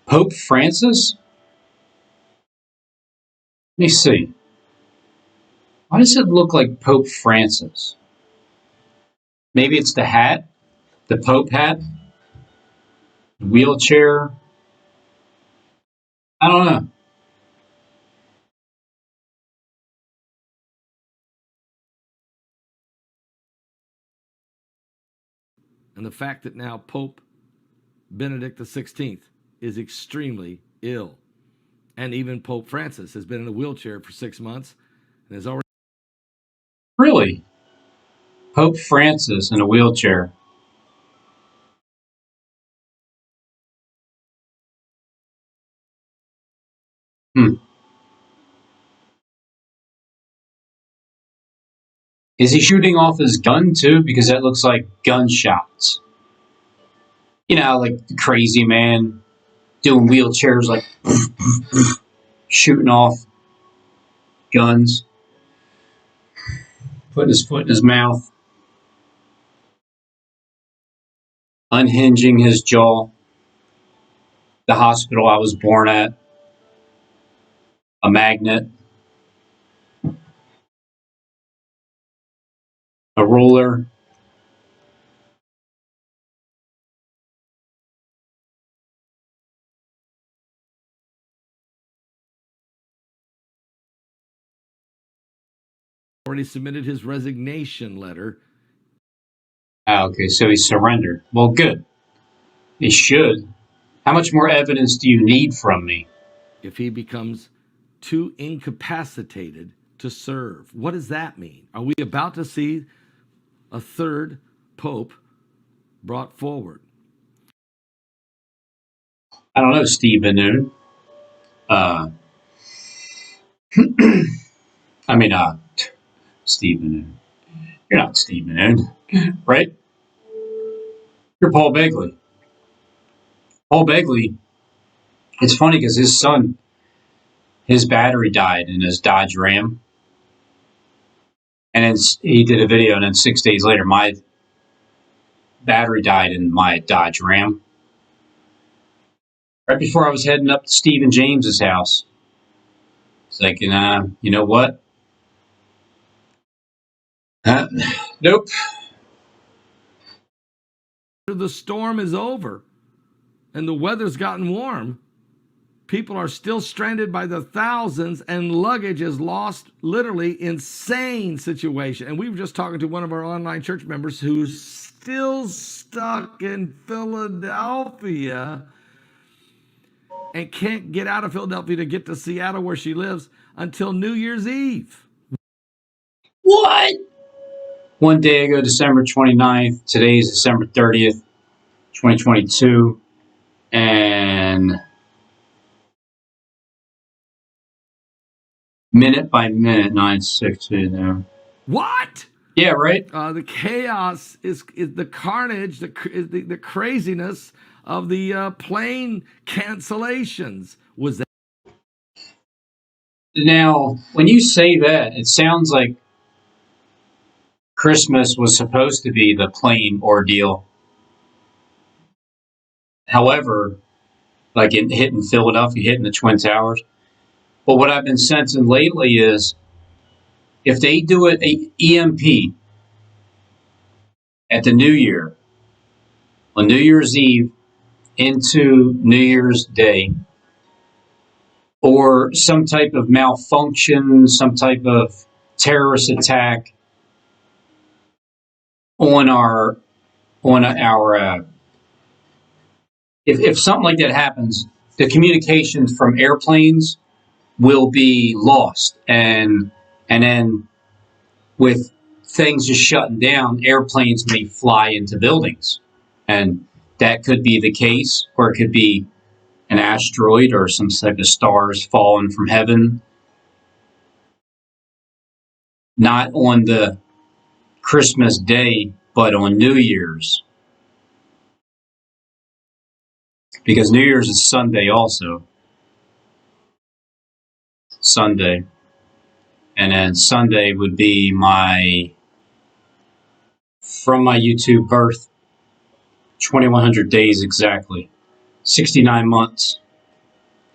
Speaker 1: Pope Francis? Let me see. Why does it look like Pope Francis? Maybe it's the hat, the Pope hat, the wheelchair. I don't know.
Speaker 10: And the fact that now Pope Benedict XVI is extremely ill. And even Pope Francis has been in a wheelchair for 6 months and has already.
Speaker 1: Really? Pope Francis in a wheelchair. Hmm. Is he shooting off his gun too? Because that looks like gunshots. Like the crazy man doing wheelchairs, like shooting off guns, putting his foot in his mouth, unhinging his jaw. The hospital I was born at, a magnet, a ruler.
Speaker 10: already submitted his resignation letter.
Speaker 1: Okay, so he surrendered. Well, good. He should. How much more evidence do you need from me?
Speaker 10: If he becomes too incapacitated to serve. What does that mean? Are we about to see a third pope brought forward?
Speaker 1: I don't know, Steve Bannon. I mean, Steve Bannon. You're not Steve Bannon, right? You're Paul Begley. Paul Begley, it's funny because his son, his battery died in his Dodge Ram. And then he did a video, and then 6 days later, my battery died in my Dodge Ram. Right before I was heading up to Stephen James's house. It's like, you know what? Nope.
Speaker 10: The storm is over and the weather's gotten warm. People are still stranded by the thousands, and luggage is lost. Literally insane situation. And we were just talking to one of our online church members who's still stuck in Philadelphia and can't get out of Philadelphia to get to Seattle where she lives until New Year's Eve.
Speaker 1: What? One day ago, December 29th. Today is December 30th, 2022. And minute by minute, 9:60 there.
Speaker 10: What?
Speaker 1: Yeah, right?
Speaker 10: The chaos is the carnage, the craziness of the plane cancellations. Was that?
Speaker 1: Now, when you say that, it sounds like Christmas was supposed to be the plane ordeal. However, like hitting Philadelphia, hitting the Twin Towers. But what I've been sensing lately is if they do it EMP at the New Year, on New Year's Eve into New Year's Day, or some type of malfunction, some type of terrorist attack on our if something like that happens, the communications from airplanes will be lost, and then with things just shutting down, airplanes may fly into buildings, and that could be the case, or it could be an asteroid or some type of stars falling from heaven, not on the Christmas day, but on New Year's, because New Year's is Sunday also. Sunday. And then Sunday would be from my YouTube birth, 2100 days exactly, 69 months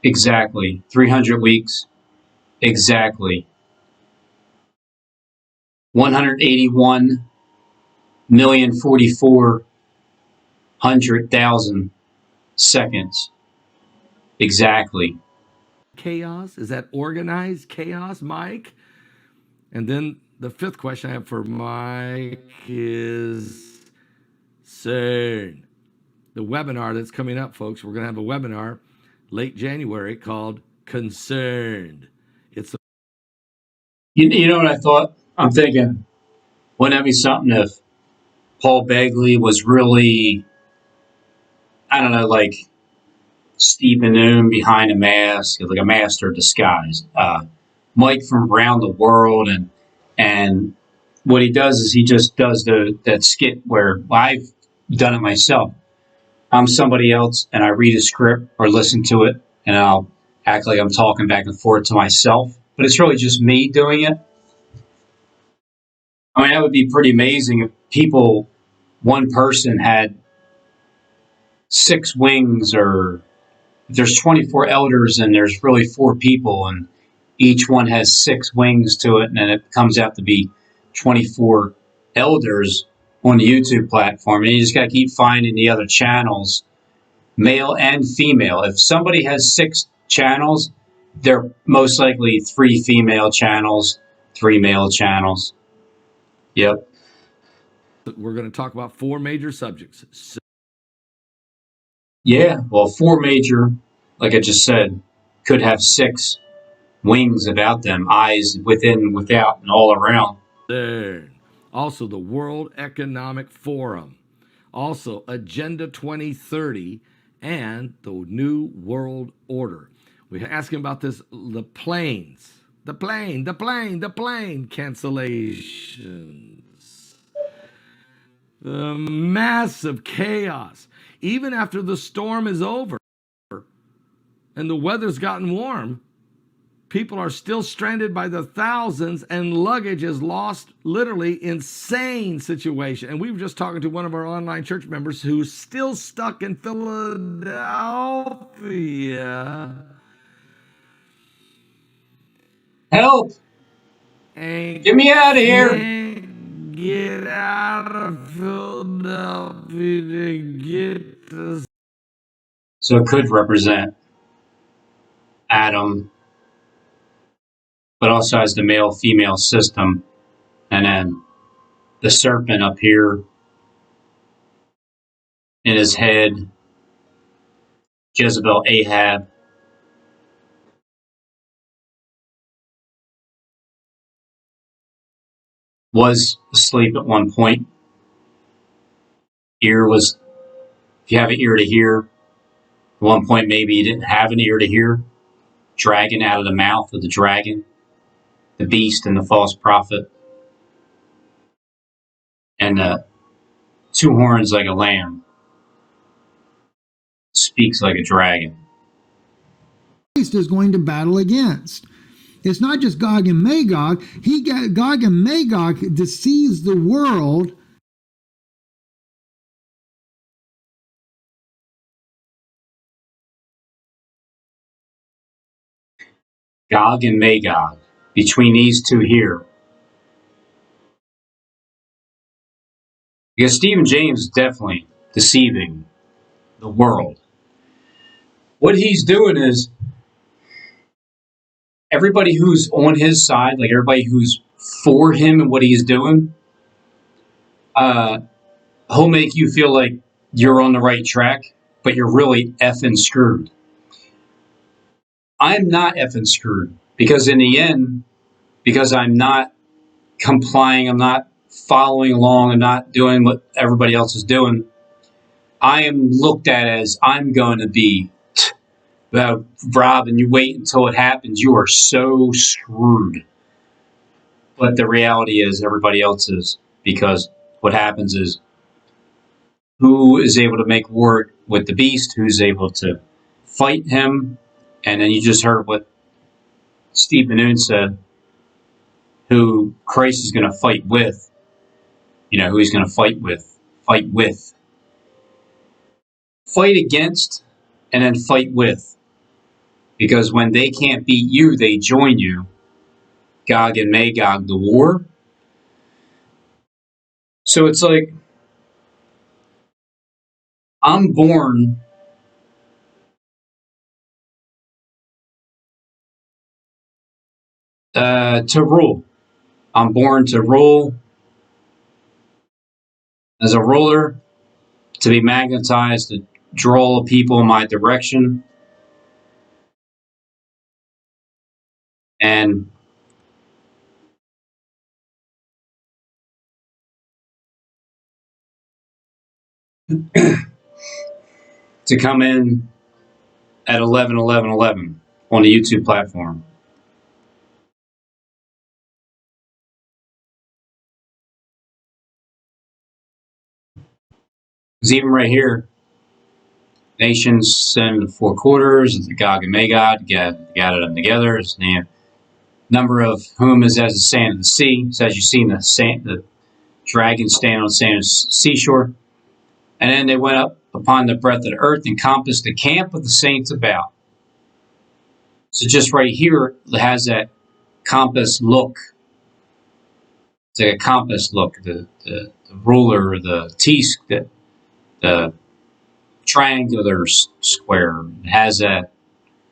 Speaker 1: exactly, 300 weeks exactly, 181,044,000 seconds exactly.
Speaker 10: Chaos? Is that organized chaos, Mike? And then the fifth question I have for Mike is CERN. The webinar that's coming up, folks. We're going to have a webinar late January called Concerned. It's
Speaker 1: You know what I thought? I'm thinking, wouldn't that be something if Paul Begley was really, I don't know, like Steve Bannon behind a mask, like a master disguise. Mike from around the world, and what he does is he just does that skit where I've done it myself. I'm somebody else, and I read a script or listen to it, and I'll act like I'm talking back and forth to myself, but it's really just me doing it. I mean, that would be pretty amazing if one person had 6 wings, or if there's 24 elders and there's really 4 people, and each one has 6 wings to it, and then it comes out to be 24 elders on the YouTube platform. And you just got to keep finding the other channels, male and female. If somebody has 6 channels, they're most likely 3 female channels, 3 male channels. Yep.
Speaker 10: We're going to talk about 4 major subjects.
Speaker 1: Yeah, well, 4 major, like I just said, could have 6 wings about them, eyes within, without, and all around.
Speaker 10: Also, the World Economic Forum. Also, Agenda 2030 and the New World Order. We're asking about this, the planes. The plane cancellations. The massive chaos. Even after the storm is over and the weather's gotten warm, people are still stranded by the thousands and luggage is lost. Literally insane situation. And we were just talking to one of our online church members who's still stuck in Philadelphia.
Speaker 1: Help!
Speaker 10: And
Speaker 1: Get me out of here!
Speaker 10: can't get out of Philadelphia to get to.
Speaker 1: So it could represent Adam, but also has the male-female system, and then the serpent up here in his head, Jezebel, Ahab. Was asleep at one point. Ear was, if you have an ear to hear, at one point maybe you didn't have an ear to hear. Dragon out of the mouth of the dragon, the beast and the false prophet, and 2 horns like a lamb, speaks like a dragon.
Speaker 9: Christ is going to battle against. It's not just Gog and Magog. Gog and Magog deceives the world.
Speaker 1: Gog and Magog, between these 2 here. Because Stephen James is definitely deceiving the world. What he's doing is, everybody who's on his side, like everybody who's for him and what he's doing, he'll make you feel like you're on the right track, but you're really effing screwed. I'm not effing screwed, because in the end, because I'm not complying, I'm not following along, I'm not doing what everybody else is doing, I am looked at as I'm going to be, Rob, and you wait until it happens, you are so screwed. But the reality is everybody else is, because what happens is, who is able to make war with the beast, who's able to fight him, and then you just heard what Steve Manoon said, who Christ is going to fight with, who he's going to fight with, fight against, and then fight with. Because when they can't beat you, they join you. Gog and Magog, the war. So it's like, I'm born to rule. I'm born to rule as a ruler, to be magnetized, to draw people in my direction. And to come in at 11/11/11 on the YouTube platform. Because even right here, nations send 4 quarters, the Gog and Magog, gathered them together. It's the number of whom is as the sand of the sea. So as you see the dragon stand on the sand of the seashore. And then they went up upon the breadth of the earth and compassed the camp of the saints about. So just right here, it has that compass look. It's like a compass look. The ruler, the the triangular square. It has that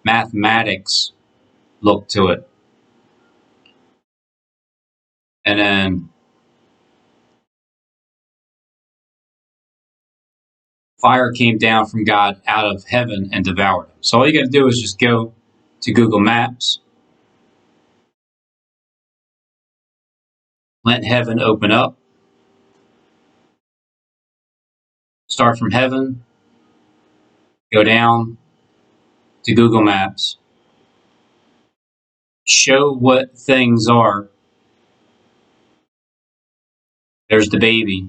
Speaker 1: mathematics look to it. and then fire came down from God out of heaven and devoured him. So all you got to do is just go to Google Maps, let heaven open up, start from heaven, go down to Google Maps, show what things are. There's the baby.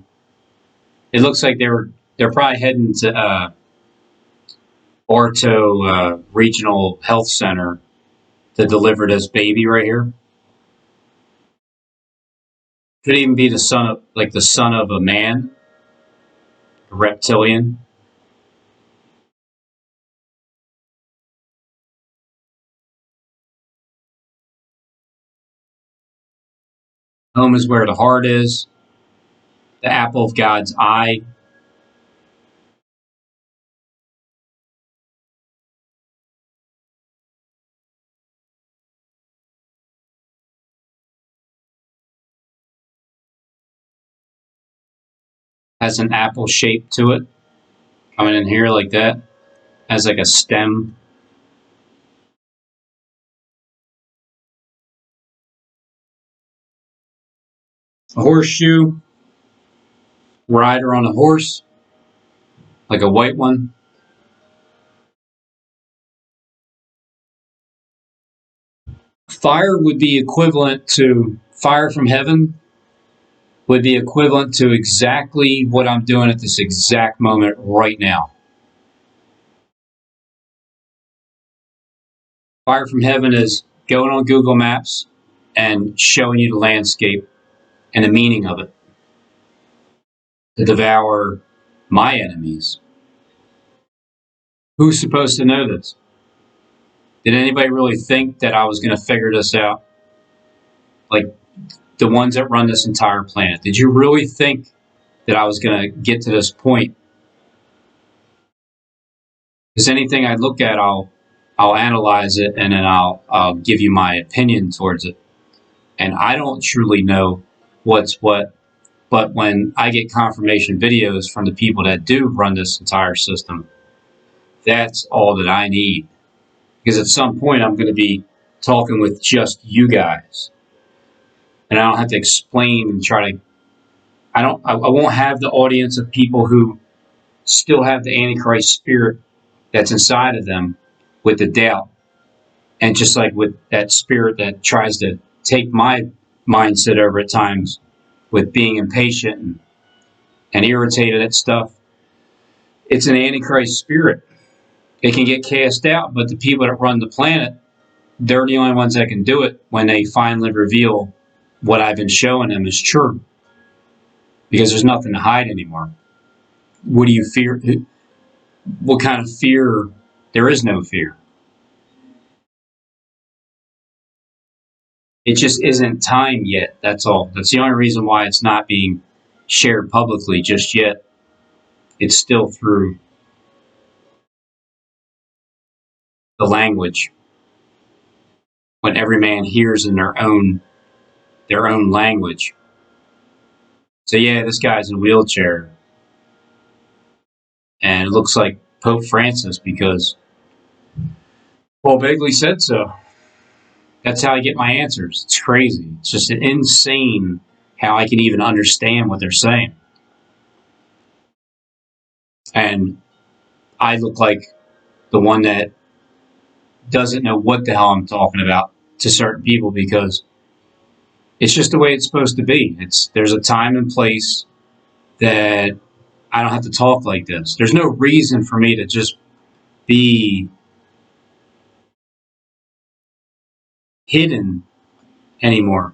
Speaker 1: It looks like they're probably heading to Orto Regional Health Center to deliver this baby right here. Could even be the son of a man, a reptilian. Home is where the heart is, the apple of God's eye. Has an apple shape to it, coming in here like that. Has like a stem. A horseshoe, rider on a horse, like a white one. Fire would be equivalent to fire from heaven, would be equivalent to exactly what I'm doing at this exact moment right now. Fire from heaven is going on Google Maps and showing you the landscape and the meaning of it to devour my enemies. Who's supposed to know this? Did anybody really think that I was going to figure this out? Like the ones that run this entire planet. Did you really think that I was going to get to this point? Because anything I look at, I'll analyze it and then I'll give you my opinion towards it. And I don't truly know what's what, but when I get confirmation videos from the people that do run this entire system, that's all that I need. Because at some point I'm going to be talking with just you guys. And I don't have to explain and try to, I won't have the audience of people who still have the Antichrist spirit that's inside of them with the doubt. And just like with that spirit that tries to take my mindset over at times with being impatient and irritated at stuff, it's an Antichrist spirit. It can get cast out, but the people that run the planet, they're the only ones that can do it when they finally reveal what I've been showing them is true. Because there's nothing to hide anymore. What do you fear? What kind of fear? There is no fear. It just isn't time yet. That's all. That's the only reason why it's not being shared publicly just yet. It's still through the language. When every man hears in their own language. So yeah, this guy's in a wheelchair. And it looks like Pope Francis because Paul Begley said so. That's how I get my answers. It's crazy. It's just insane how I can even understand what they're saying. And I look like the one that doesn't know what the hell I'm talking about to certain people because it's just the way it's supposed to be. There's a time and place that I don't have to talk like this. There's no reason for me to just be hidden anymore.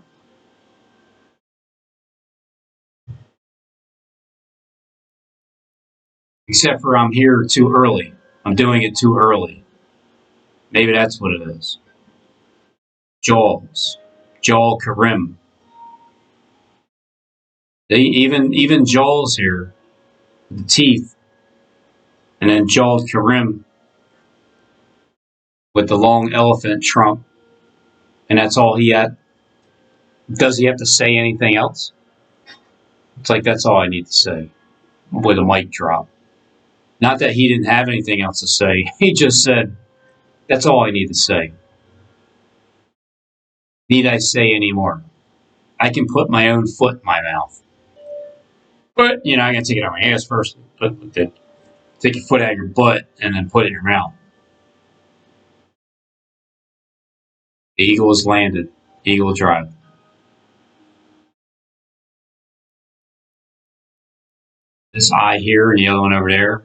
Speaker 1: Except for I'm here too early. I'm doing it too early. Maybe that's what it is. Jaws. Jaw Karim. Even Jaws here, the teeth, and then Jaws Karim with the long elephant trunk, and that's all he had. Does he have to say anything else? It's like, that's all I need to say with a mic drop. Not that he didn't have anything else to say. He just said, that's all I need to say. Need I say any more? I can put my own foot in my mouth. But, I got to take it out of my ass first. Take your foot out of your butt and then put it in your mouth. The eagle has landed. Eagle Drive. This eye here and the other one over there.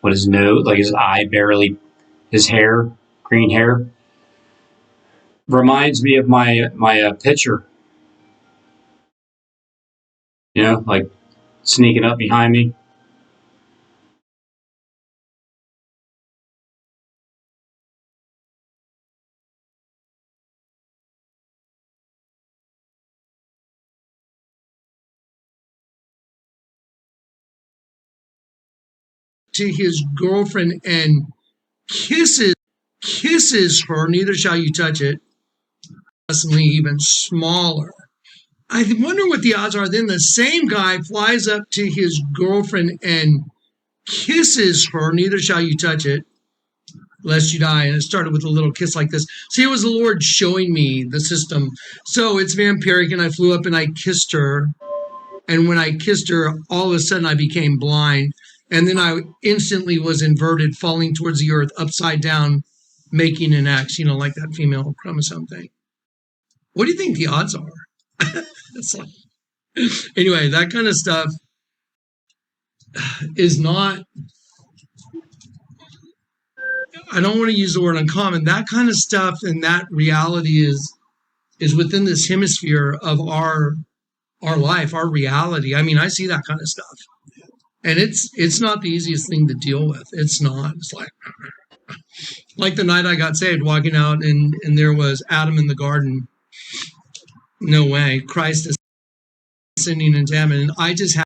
Speaker 1: With his nose, like his eye barely, his hair, green hair. Reminds me of my picture. Like sneaking up behind me.
Speaker 11: To his girlfriend and kisses her, neither shall you touch it. Possibly even smaller. I wonder what the odds are. Then the same guy flies up to his girlfriend and kisses her, neither shall you touch it, lest you die. And it started with a little kiss like this. See, it was the Lord showing me the system. So it's vampiric, and I flew up and I kissed her. And when I kissed her, all of a sudden I became blind. And then I instantly was inverted, falling towards the earth, upside down, making an X, like that female chromosome thing. What do you think the odds are? It's like, anyway, that kind of stuff is not, I don't want to use the word uncommon. That kind of stuff and that reality is within this hemisphere of our life, our reality. I mean, I see that kind of stuff. And it's not the easiest thing to deal with. It's not. It's like the night I got saved, walking out and there was Adam in the garden. No way. Christ is ascending into heaven. And I just have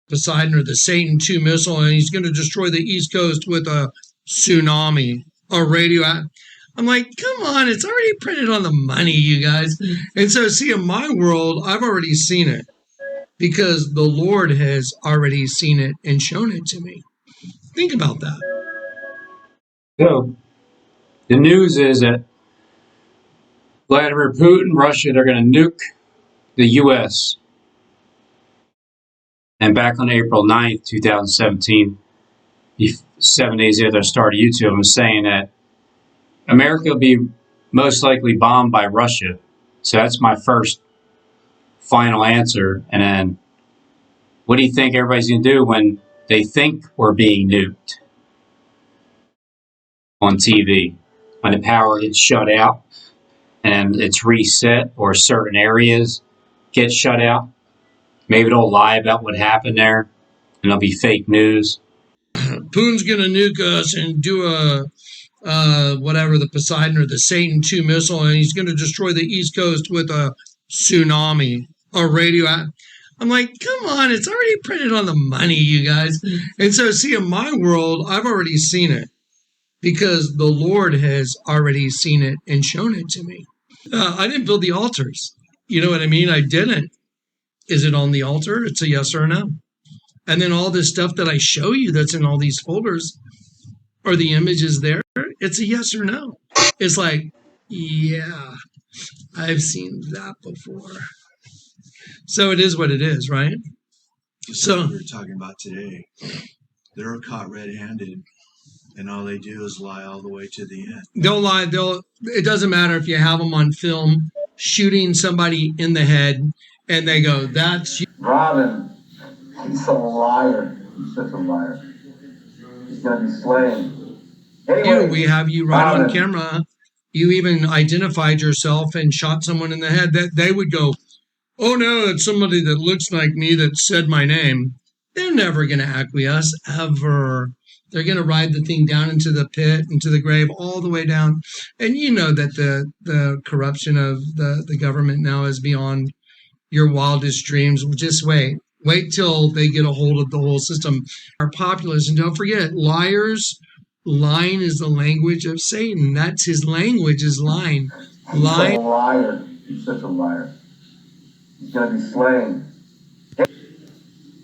Speaker 11: Poseidon or the Satan 2 missile, and he's going to destroy the East Coast with a tsunami, a radioactive. I'm like, come on, it's already printed on the money, you guys. And so, see, in my world, I've already seen it because the Lord has already seen it and shown it to me. Think about that.
Speaker 1: So, the news is that Vladimir Putin, Russia, they're going to nuke the U.S. And back on April 9th, 2017, 7 days after I started YouTube, I was saying that America will be most likely bombed by Russia. So that's my first final answer. And then, what do you think everybody's going to do when they think we're being nuked on TV? When the power gets shut out and it's reset, or certain areas get shut out, maybe they'll lie about what happened there and it'll be fake news.
Speaker 11: Putin's going to nuke us and do the Poseidon or the Satan 2 missile, and he's going to destroy the East Coast with a tsunami, a radioactive. I'm like, come on, it's already printed on the money, you guys. And so, see, in my world, I've already seen it because the Lord has already seen it and shown it to me. I didn't build the altars. You know what I mean? I didn't. Is it on the altar? It's a yes or a no. And then all this stuff that I show you that's in all these folders, are the images there? It's a yes or no. It's like, yeah, I've seen that before. So it is what it is, right? So
Speaker 12: we were talking about today. They're caught red-handed, and all they do is lie all the way to the end.
Speaker 11: They'll lie. It doesn't matter if you have them on film shooting somebody in the head, and they go, "That's you."
Speaker 13: Robin, he's a liar. He's such a liar. He's gonna be slain. Anyway,
Speaker 11: we have you right on camera. You even identified yourself and shot someone in the head. That they would go, "Oh no, it's somebody that looks like me that said my name." They're never going to acquiesce, ever. They're going to ride the thing down into the pit, into the grave, all the way down. And you know that the corruption of the government now is beyond your wildest dreams. Just wait. Wait till they get a hold of the whole system. Our populace, and don't forget, lying is the language of Satan. That's his language, is lying.
Speaker 13: He's a liar. He's such a liar. He's going to be slain.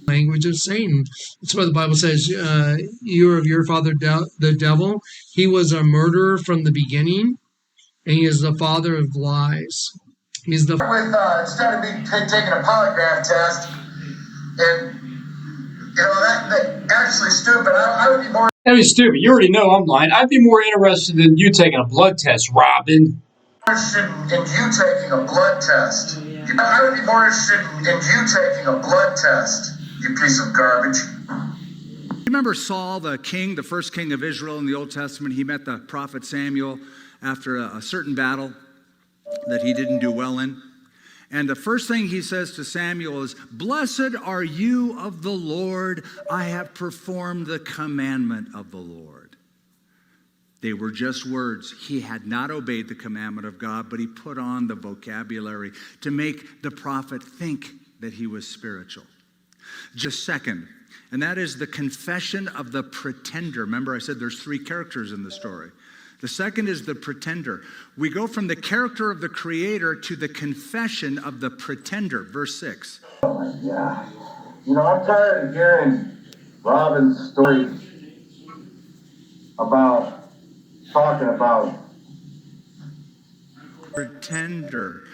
Speaker 11: Language of Satan. That's why the Bible says, you are of your father, the devil. He was a murderer from the beginning, and he is the father of lies. He's the.
Speaker 13: Instead of me taking a polygraph test, and that's actually stupid. I would be more.
Speaker 1: That was stupid. You already know I'm lying. I'd be more interested in you taking a blood test, Robin.
Speaker 13: Interested in you taking a blood test. I would be more interested in you taking a blood test, you piece of garbage.
Speaker 14: Remember Saul, the king, the first king of Israel in the Old Testament? He met the prophet Samuel after a certain battle that he didn't do well in. And the first thing he says to Samuel is, "Blessed are you of the Lord. I have performed the commandment of the Lord." They were just words. He had not obeyed the commandment of God, but he put on the vocabulary to make the prophet think that he was spiritual. Just second, and that is the confession of the pretender. Remember, I said there's three characters in the story. The second is the pretender. We go from the character of the creator to the confession of the pretender. Verse 6.
Speaker 13: Oh my God. I'm tired of hearing Robin's story about talking about
Speaker 14: Pretender.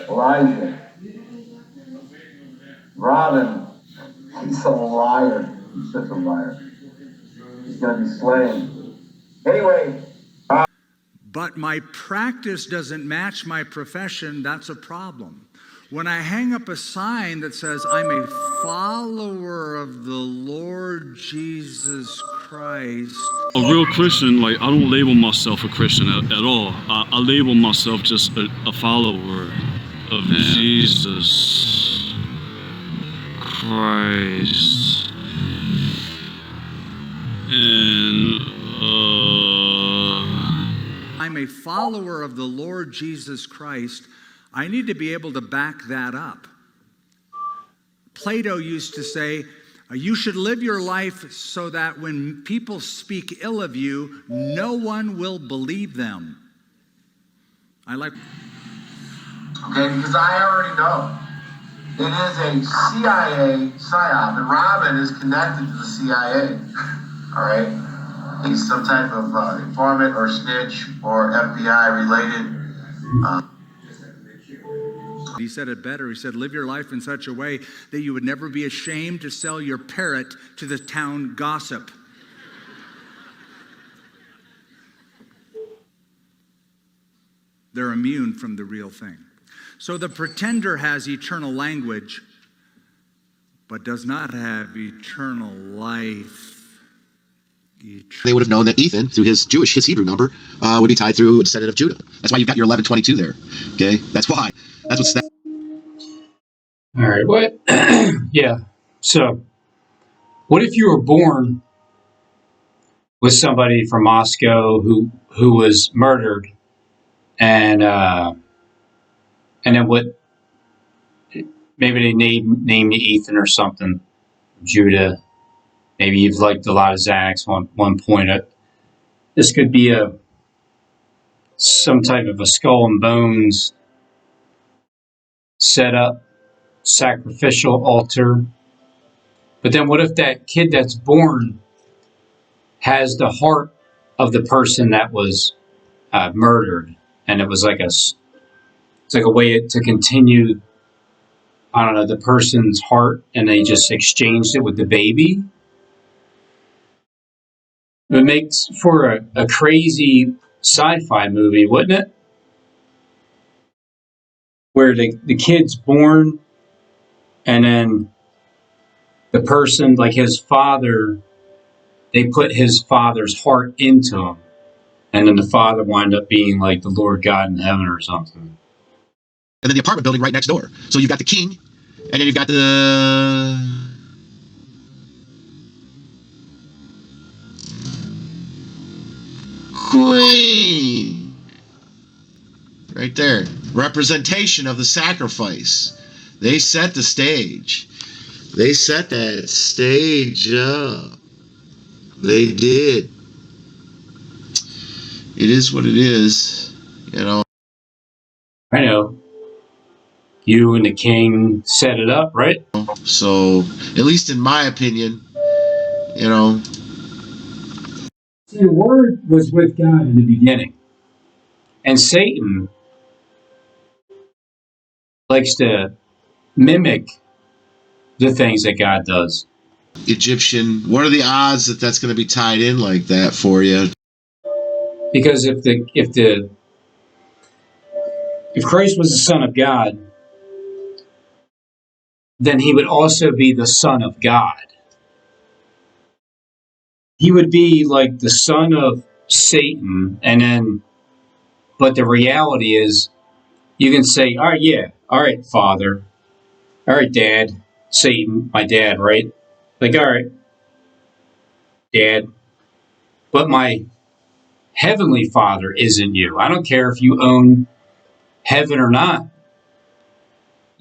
Speaker 13: Elijah. Robin, he's a liar. He's such a liar. He's going to be slain. Anyway.
Speaker 14: But my practice doesn't match my profession. That's a problem. When I hang up a sign that says, "I'm a follower of the Lord Jesus Christ."
Speaker 15: A real Christian, I don't label myself a Christian at all. I label myself just a follower of Jesus Christ. And,
Speaker 14: I'm a follower of the Lord Jesus Christ. I need to be able to back that up. Plato used to say, you should live your life so that when people speak ill of you, no one will believe them. I like.
Speaker 13: Okay, because I already know. It is a CIA psyop, and Robin is connected to the CIA. All right? He's some type of informant or snitch or FBI related.
Speaker 14: He said it better. He said, live your life in such a way that you would never be ashamed to sell your parrot to the town gossip. They're immune from the real thing. So the pretender has eternal language, but does not have eternal life.
Speaker 7: They would have known that Ethan, through his Hebrew number, would be tied through a descendant of Judah. That's why you've got your 1122 there. Okay, that's why. That's what's that.
Speaker 1: All right. What? Yeah. So, what if you were born with somebody from Moscow who was murdered, and then what? Maybe they named you Ethan or something, Judah. Maybe you've liked a lot of Xanax one point. This could be some type of a skull and bones setup, sacrificial altar. But then what if that kid that's born has the heart of the person that was murdered, and it was it's like a way to continue, I don't know, the person's heart, and they just exchanged it with the baby? It makes for a crazy sci-fi movie, wouldn't it? Where the kid's born, and then the person, like his father, they put his father's heart into him. And then the father wind up being like the Lord God in heaven or something.
Speaker 7: And then the apartment building right next door. So you've got the king, and then you've got the... Queen. Right there. Representation of the sacrifice. They set the stage. They set that stage up. They did. It is what it is, you know.
Speaker 1: I know. You and the king set it up, right?
Speaker 7: So, at least in my opinion, you know.
Speaker 1: See, the Word was with God in the beginning. And Satan likes to mimic the things that God does.
Speaker 7: Egyptian, what are the odds that that's going to be tied in like that for you?
Speaker 1: Because if Christ was the Son of God, then he would also be the Son of God. He would be like the son of Satan, but the reality is, you can say, all right, yeah, all right, Father, all right, Dad, Satan, my dad, right? Like, all right, Dad, but my heavenly Father isn't you. I don't care if you own heaven or not.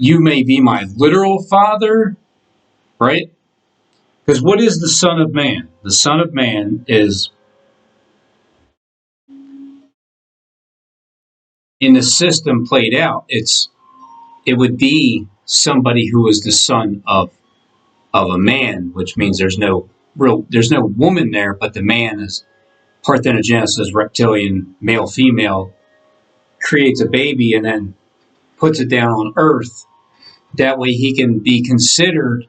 Speaker 1: You may be my literal father, right? Because what is the Son of Man? The Son of Man is, in the system played out, it would be somebody who is the son of a man, which means there's no woman there, but the man is parthenogenesis, reptilian, male, female, creates a baby and then puts it down on earth. That way he can be considered.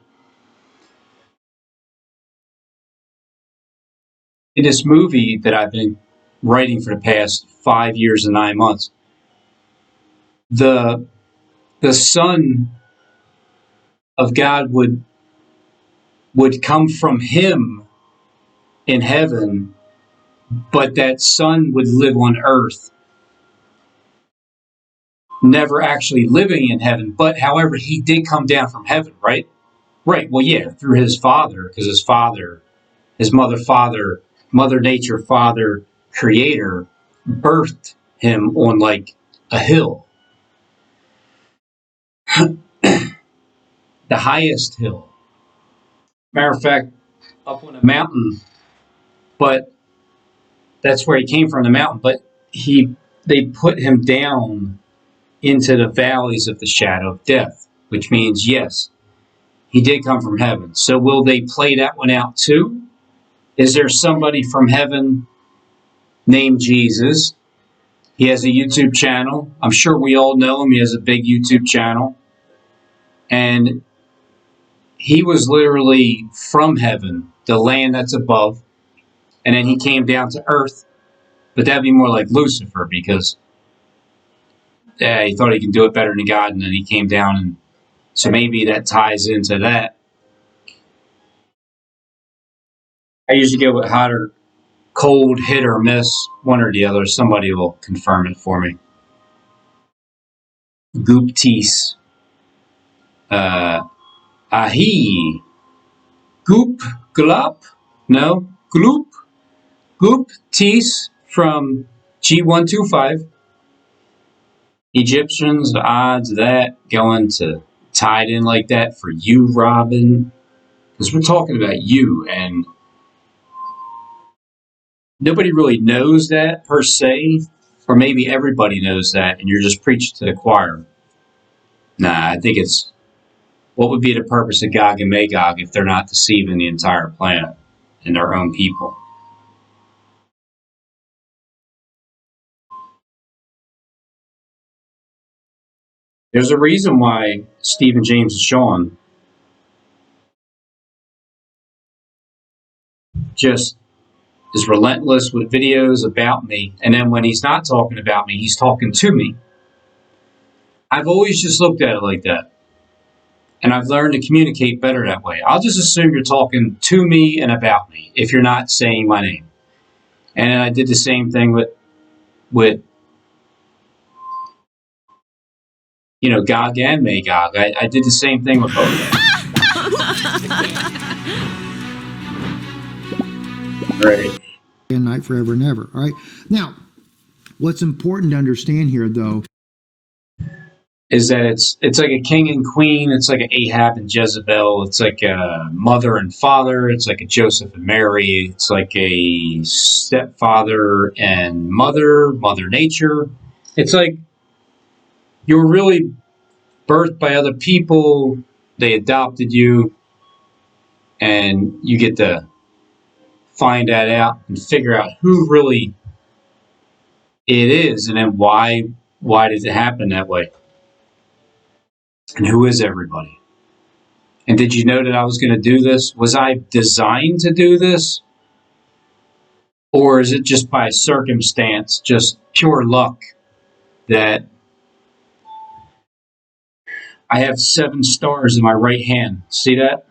Speaker 1: In this movie that I've been writing for the past 5 years and 9 months, the Son of God would come from him in heaven, but that Son would live on earth, never actually living in heaven. But however, he did come down from heaven, right? Right. Well, yeah, through his father, because his father, his mother nature, father, creator, birthed him on like a hill, the highest hill. Matter of fact, up on a mountain, but that's where he came from, the mountain. But they put him down into the valleys of the shadow of death, which means, yes, he did come from heaven. So will they play that one out too? Is there somebody from heaven named Jesus? He has a YouTube channel. I'm sure we all know him. He has a big YouTube channel. And he was literally from heaven, the land that's above. And then he came down to earth. But that'd be more like Lucifer, because he thought he could do it better than God. And then he came down. And so maybe that ties into that. I usually go with hot or cold, hit or miss, one or the other. Somebody will confirm it for me. Gooptees. Ahi. Goop. Glop? No. Gloop. Gooptees from G125. Egyptians, the odds of that going to tied in like that for you, Robin. Because we're talking about you, and nobody really knows that per se, or maybe everybody knows that, and you're just preaching to the choir. Nah, I think it's, what would be the purpose of Gog and Magog if they're not deceiving the entire planet and their own people? There's a reason why Stephen James and Sean just is relentless with videos about me, and then when he's not talking about me, he's talking to me. I've always just looked at it like that, and I've learned to communicate better that way. I'll just assume you're talking to me and about me if you're not saying my name. And I did the same thing with Gog and Magog. I did the same thing with both. Right.
Speaker 9: And night forever and ever. All right. Now, what's important to understand here, though,
Speaker 1: is that it's like a king and queen. It's like an Ahab and Jezebel. It's like a mother and father. It's like a Joseph and Mary. It's like a stepfather and mother nature. It's like you're really birthed by other people, they adopted you, and you get to find that out and figure out who really it is, and then why does it happen that way, and who is everybody. And did you know that I was going to do this? Was I designed to do this? Or is it just by circumstance, just pure luck, that I have 7 stars in my right hand? See that?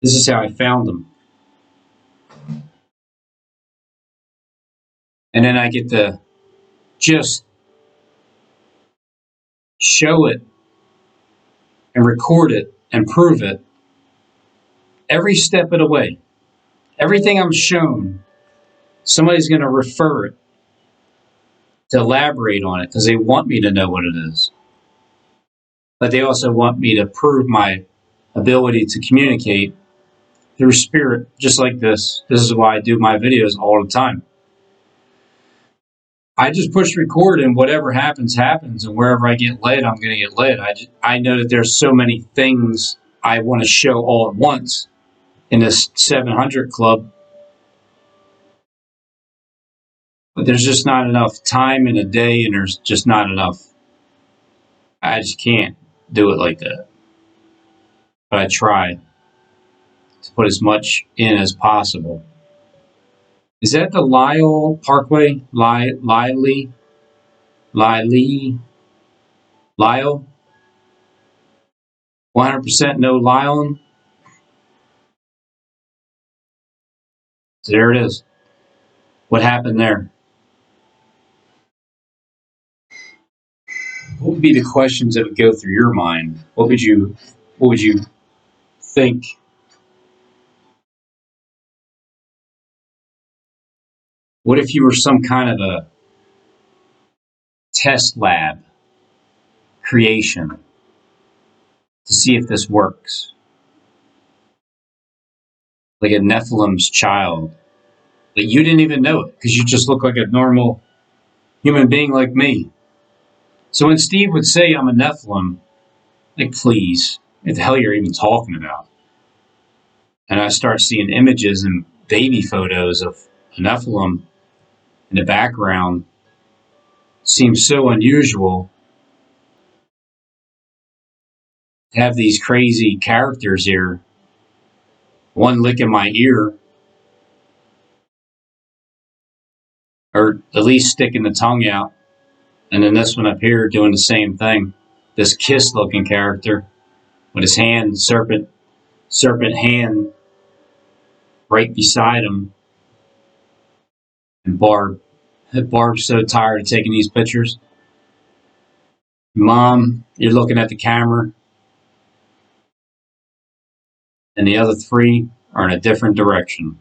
Speaker 1: This is how I found them. And then I get to just show it and record it and prove it every step of the way. Everything I'm shown, somebody's going to refer it, to elaborate on it, because they want me to know what it is. But they also want me to prove my ability to communicate through spirit, just like this. This is why I do my videos all the time. I just push record, and whatever happens, happens. And wherever I get led, I'm going to get led. I know that there's so many things I want to show all at once in this 700 club. But there's just not enough time in a day, and there's just not enough. I just can't do it like that. But I try to put as much in as possible. Is that the Lyle Parkway? Lyle? 100% no Lyle? So there it is. What happened there? What would be the questions that would go through your mind? What would you think? What if you were some kind of a test lab creation to see if this works? Like a Nephilim's child. But you didn't even know it because you just look like a normal human being like me. So when Steve would say I'm a Nephilim, like, please, what the hell you're even talking about? And I start seeing images and baby photos of a Nephilim in the background. Seems so unusual to have these crazy characters here. One licking my ear, or at least sticking the tongue out. And then this one up here doing the same thing. This Kiss-looking character with his hand, serpent hand, right beside him. And Barb's so tired of taking these pictures. Mom, you're looking at the camera. And the other 3 are in a different direction.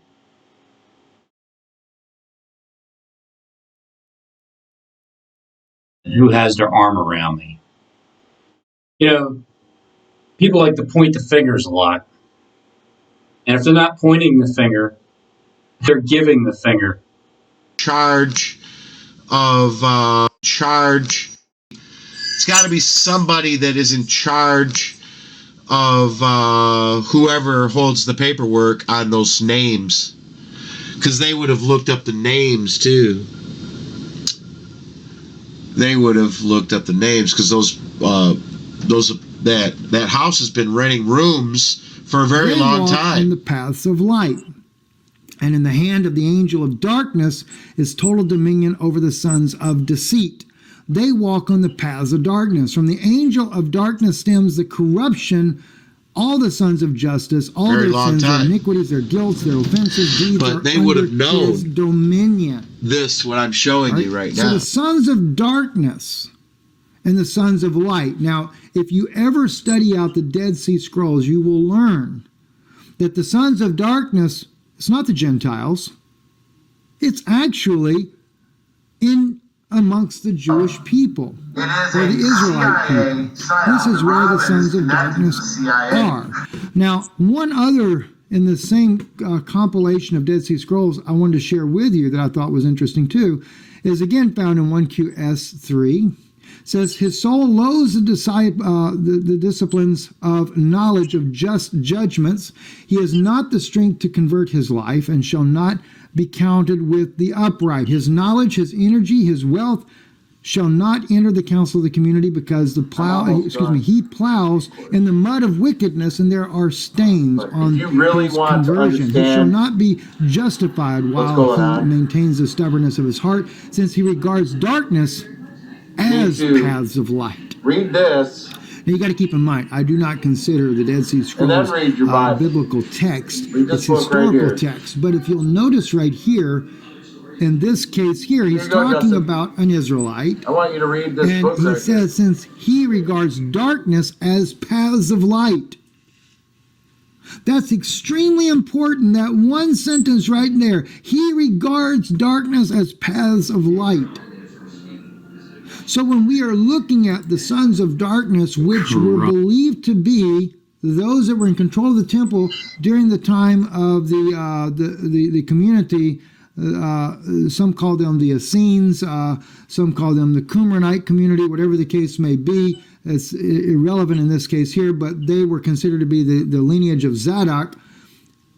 Speaker 1: And who has their arm around me? You know, people like to point the fingers a lot. And if they're not pointing the finger, they're giving the finger.
Speaker 7: Charge. It's got to be somebody that is in charge of whoever holds the paperwork on those names, because they would have looked up the names too. They would have looked up the names because that house has been renting rooms for a very long time.
Speaker 9: In the paths of light. And in the hand of the angel of darkness is total dominion over the sons of deceit. They walk on the paths of darkness. From the angel of darkness stems the corruption, all the sons of justice, all their sins, their iniquities, their guilt, their offenses, deeds,
Speaker 7: but they would have known
Speaker 9: his dominion.
Speaker 7: This, what I'm showing you right now.
Speaker 9: So the sons of darkness and the sons of light. Now, if you ever study out the Dead Sea Scrolls, you will learn that the sons of darkness, it's not the Gentiles. It's actually in amongst the Jewish people, or the Israelite people. This is where the sons of darkness are. Now, one other in the same compilation of Dead Sea Scrolls I wanted to share with you that I thought was interesting too, is again found in 1QS3. Says his soul loathes the disciplines of knowledge of just judgments. He has not the strength to convert his life and shall not be counted with the upright. His knowledge, his energy, his wealth shall not enter the council of the community, because he plows in the mud of wickedness, and there are stains on his conversion. He shall not be justified while he maintains the stubbornness of his heart, since he regards darkness as paths of light.
Speaker 13: Read this.
Speaker 9: Now you got to keep in mind, I do not consider the Dead Sea Scrolls biblical text. It's historical text. But if you'll notice right here, in this case here, he's talking about an Israelite.
Speaker 13: I want you to read this book.
Speaker 9: And he says, since he regards darkness as paths of light. That's extremely important, that one sentence right there. He regards darkness as paths of light. So when we are looking at the sons of darkness, which were believed to be those that were in control of the temple during the time of the community, some call them the Essenes, some call them the Qumranite community, whatever the case may be. It's irrelevant in this case here, but they were considered to be the lineage of Zadok,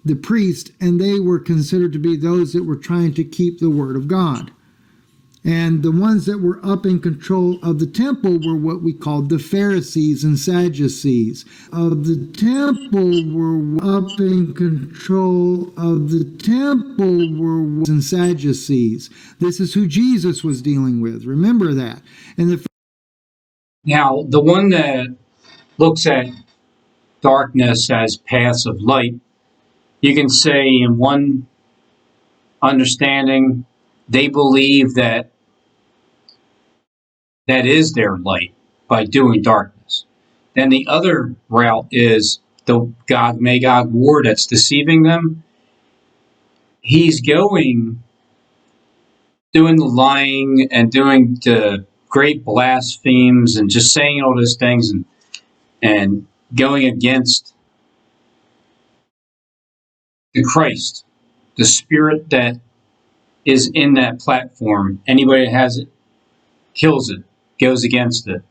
Speaker 9: the priest, and they were considered to be those that were trying to keep the word of God. And the ones that were up in control of the temple were what we called the Pharisees and Sadducees. Of the temple were up in control of the temple were and Sadducees. This is who Jesus was dealing with. Remember that. And
Speaker 1: now, the one that looks at darkness as paths of light, you can say in one understanding, they believe that is their light by doing darkness. Then the other route is the Gog-Magog war that's deceiving them. He's doing the lying and doing the great blasphemes and just saying all those things and going against the Christ, the spirit that is in that platform. Anybody that has it kills it, goes against it,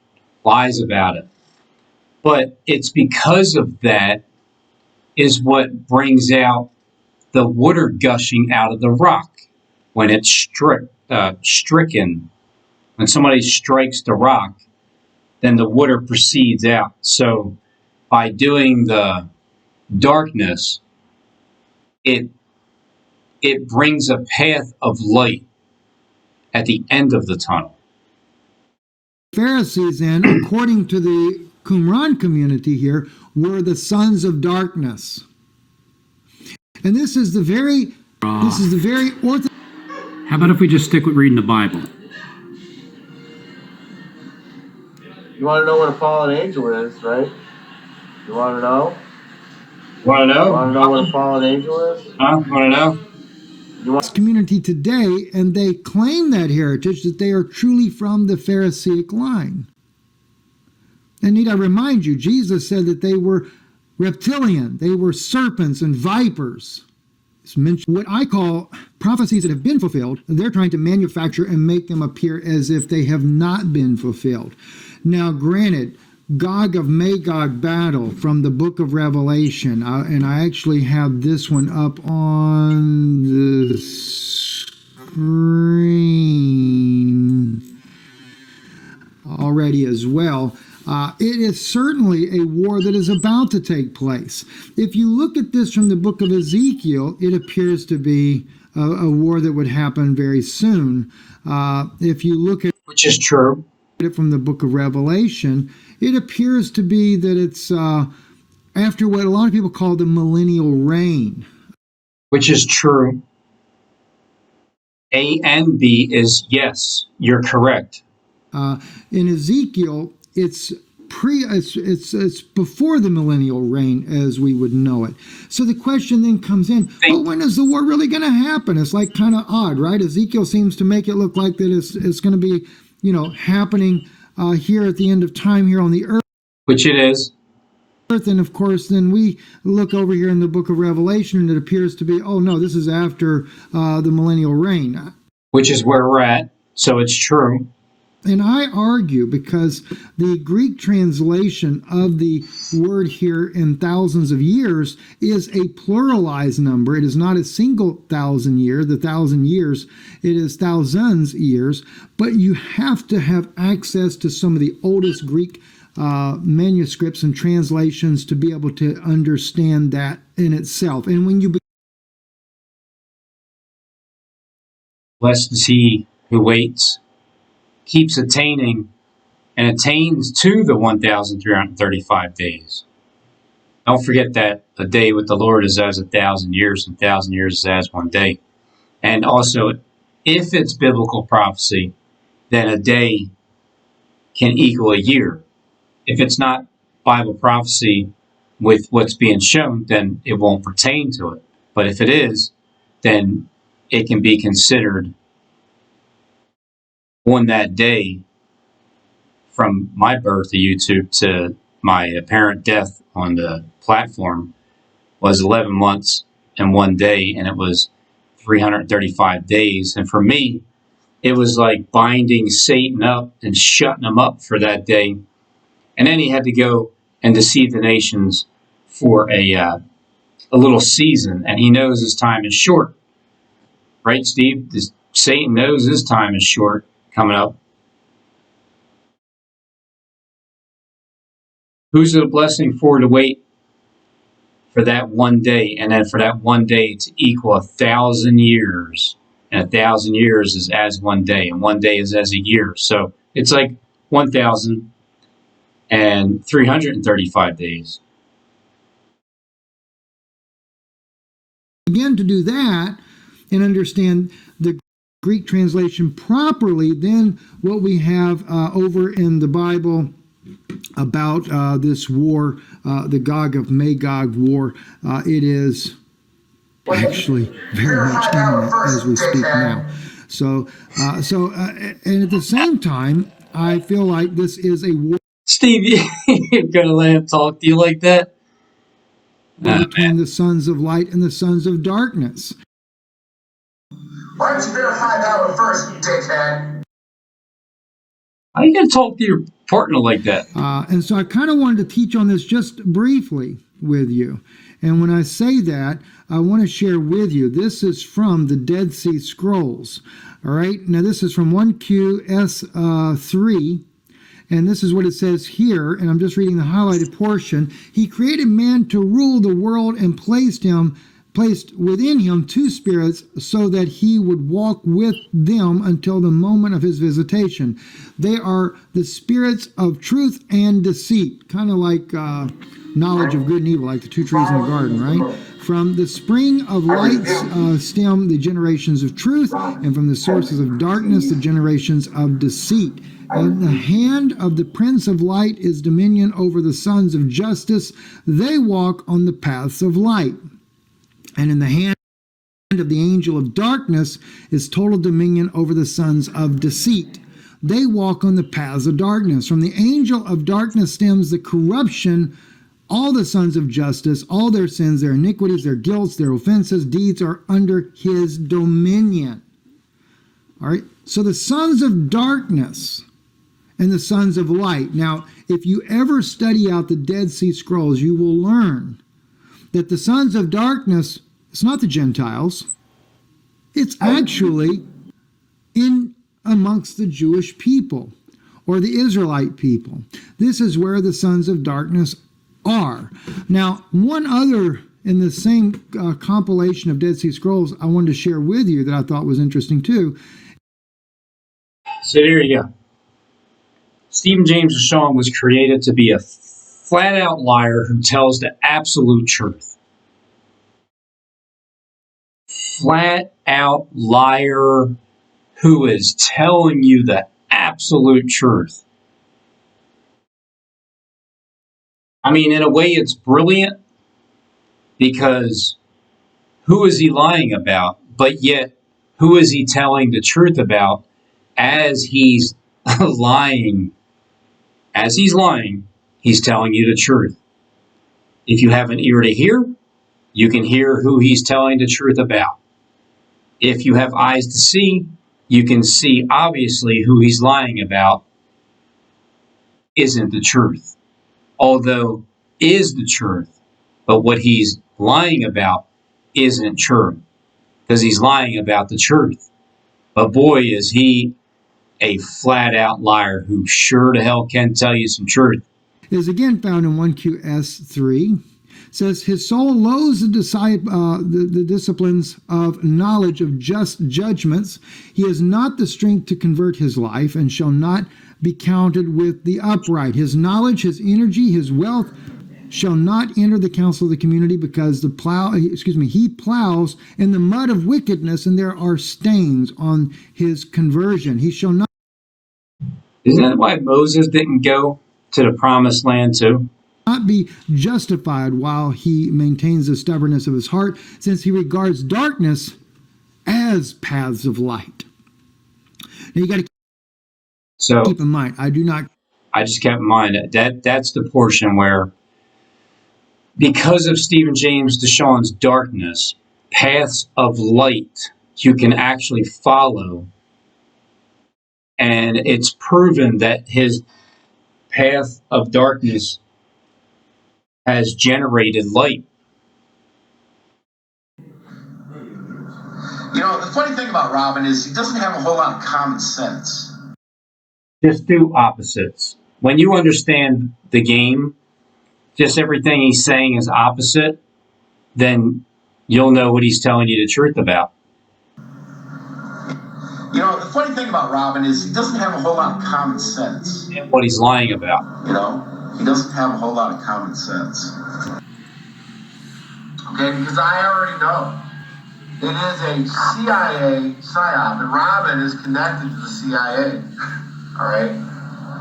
Speaker 1: lies about it. But it's because of that is what brings out the water gushing out of the rock when it's stricken. When somebody strikes the rock, then the water proceeds out. So by doing the darkness, it brings a path of light at the end of the tunnel.
Speaker 9: Pharisees, then, according to the Qumran community here, were the sons of darkness. And this is the very orthodox.
Speaker 2: How about if we just stick with reading the Bible?
Speaker 13: You want to know what a fallen angel is, right? You want to know?
Speaker 1: Want to know?
Speaker 13: You want to know what a fallen angel is?
Speaker 1: Want to know?
Speaker 9: Community today, and they claim that heritage, that they are truly from the Pharisaic line. And need I remind you, Jesus said that they were reptilian, they were serpents and vipers. It's mentioned what I call prophecies that have been fulfilled. They're trying to manufacture and make them appear as if they have not been fulfilled. Now, granted, Gog of Magog battle from the book of Revelation, and I actually have this one up on the screen already as well. It is certainly a war that is about to take place. If you look at this from the book of Ezekiel, it appears to be a war that would happen very soon. If you look at
Speaker 1: which is true
Speaker 9: it from the book of Revelation, it appears to be that it's after what a lot of people call the millennial reign.
Speaker 1: Which is true. A and B is yes, you're correct.
Speaker 9: In Ezekiel, it's before the millennial reign as we would know it. So the question then comes in, when is the war really going to happen? It's like kind of odd, right? Ezekiel seems to make it look like that it's going to be, happening here at the end of time here on the earth.
Speaker 1: Which it is.
Speaker 9: And of course, then we look over here in the book of Revelation and it appears to be, oh no, this is after the millennial reign.
Speaker 1: Which is where we're at. So it's true.
Speaker 9: And I argue because the Greek translation of the word here in thousands of years is a pluralized number. It is not a single 1,000 year, the 1,000 years. It is thousands years. But you have to have access to some of the oldest Greek manuscripts and translations to be able to understand that in itself. And when you
Speaker 1: Blessed is he who waits, keeps attaining, and attains to the 1,335 days. Don't forget that a day with the Lord is as 1,000 years, and 1,000 years is as one day. And also, if it's biblical prophecy, then a day can equal a year. If it's not Bible prophecy with what's being shown, then it won't pertain to it. But if it is, then it can be considered on that day from my birth to YouTube to my apparent death on the platform was 11 months and 1 day, and it was 335 days. And for me, it was like binding Satan up and shutting him up for that day. And then he had to go and deceive the nations for a little season, and he knows his time is short. Right, Steve? Satan knows his time is short coming up. Who's it a blessing for to wait for that 1 day, and then for that 1 day to equal 1,000 years? And 1,000 years is as 1 day, and 1 day is as a year. So it's like 1,335 days.
Speaker 9: begin to do that and understand the Greek translation properly, then what we have over in the Bible about this war, the Gog of Magog war, it is actually very much imminent as we speak now. So, and at the same time, I feel like this is a war.
Speaker 1: Steve, you're gonna let him talk to you like that?
Speaker 9: Between the sons of light and the sons of darkness.
Speaker 13: Why don't you verify that one first, dickhead?
Speaker 1: How are you going to talk to your partner like that?
Speaker 9: And so I kind of wanted to teach on this just briefly with you. And when I say that, I want to share with you, this is from the Dead Sea Scrolls. All right, now this is from 1QS3. And this is what it says here, and I'm just reading the highlighted portion. He created man to rule the world and placed within him two spirits so that he would walk with them until the moment of his visitation. They are the spirits of truth and deceit, kind of like knowledge of good and evil, like the two trees in the garden, right? From the spring of lights stem the generations of truth, and from the sources of darkness, the generations of deceit. In the hand of the Prince of Light is dominion over the sons of justice. They walk on the paths of light. And in the hand of the angel of darkness is total dominion over the sons of deceit. They walk on the paths of darkness. From the angel of darkness stems the corruption. All the sons of justice, all their sins, their iniquities, their guilts, their offenses, deeds are under his dominion. All right. So the sons of darkness and the sons of light. Now, if you ever study out the Dead Sea Scrolls, you will learn that the sons of darkness, it's not the Gentiles. It's actually in amongst the Jewish people or the Israelite people. This is where the sons of darkness are. Now, one other in the same compilation of Dead Sea Scrolls I wanted to share with you that I thought was interesting too.
Speaker 1: So there you go. Stephen James DeShawn was created to be a flat-out liar who tells the absolute truth. Flat-out liar who is telling you the absolute truth. I mean, in a way, it's brilliant because who is he lying about? But yet, who is he telling the truth about as he's lying? As he's lying, he's telling you the truth. If you have an ear to hear, you can hear who he's telling the truth about. If you have eyes to see, you can see obviously who he's lying about isn't the truth, although is the truth. But what he's lying about isn't true, because he's lying about the truth. But boy, is he a flat out liar who sure to hell can tell you some truth.
Speaker 9: Is again found in 1QS3. Says his soul loathes the disciplines of knowledge of just judgments. He has not the strength to convert his life and shall not be counted with the upright. His knowledge, his energy, his wealth shall not enter the council of the community, because he plows in the mud of wickedness, and there are stains on his conversion. He shall not.
Speaker 1: Isn't that why Moses didn't go to the promised land too?
Speaker 9: Not be justified while he maintains the stubbornness of his heart, since he regards darkness as paths of light. Now you got to keep in mind, I
Speaker 1: just kept in mind that's the portion where, because of Stephen James DeShawn's darkness, paths of light you can actually follow, and it's proven that his path of darkness has generated light.
Speaker 13: You know, the funny thing about Robin is he doesn't have a whole lot of common sense.
Speaker 1: Just do opposites. When you understand the game, just everything he's saying is opposite, then you'll know what he's telling you the truth about.
Speaker 13: You know, the funny thing about Robin is he doesn't have a whole lot of common sense.
Speaker 1: And what he's lying about.
Speaker 13: You know, he doesn't have a whole lot of common sense. Okay, because I already know. It is a CIA psyop, and Robin is connected to the CIA. All right?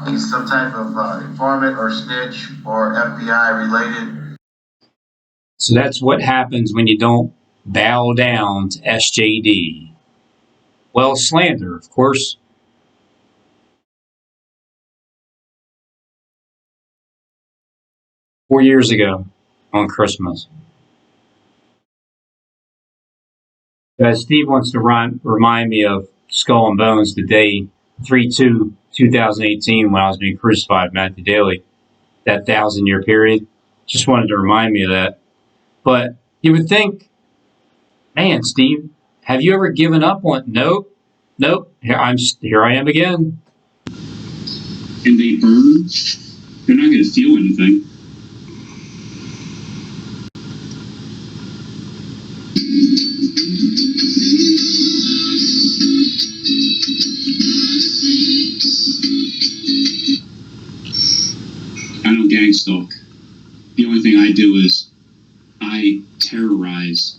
Speaker 13: He's some type of informant or snitch or FBI related.
Speaker 1: So that's what happens when you don't bow down to SJD. Well, slander, of course. Four years ago on Christmas. Steve wants to remind me of Skull and Bones, the day 3/2/2018, when I was being crucified, Matthew Daly, that 1,000-year period. Just wanted to remind me of that. But you would think, man, Steve, have you ever given up on? Nope. Here I am again.
Speaker 15: And they burn. They're not going to feel anything. I don't gang stalk. The only thing I do is I terrorize.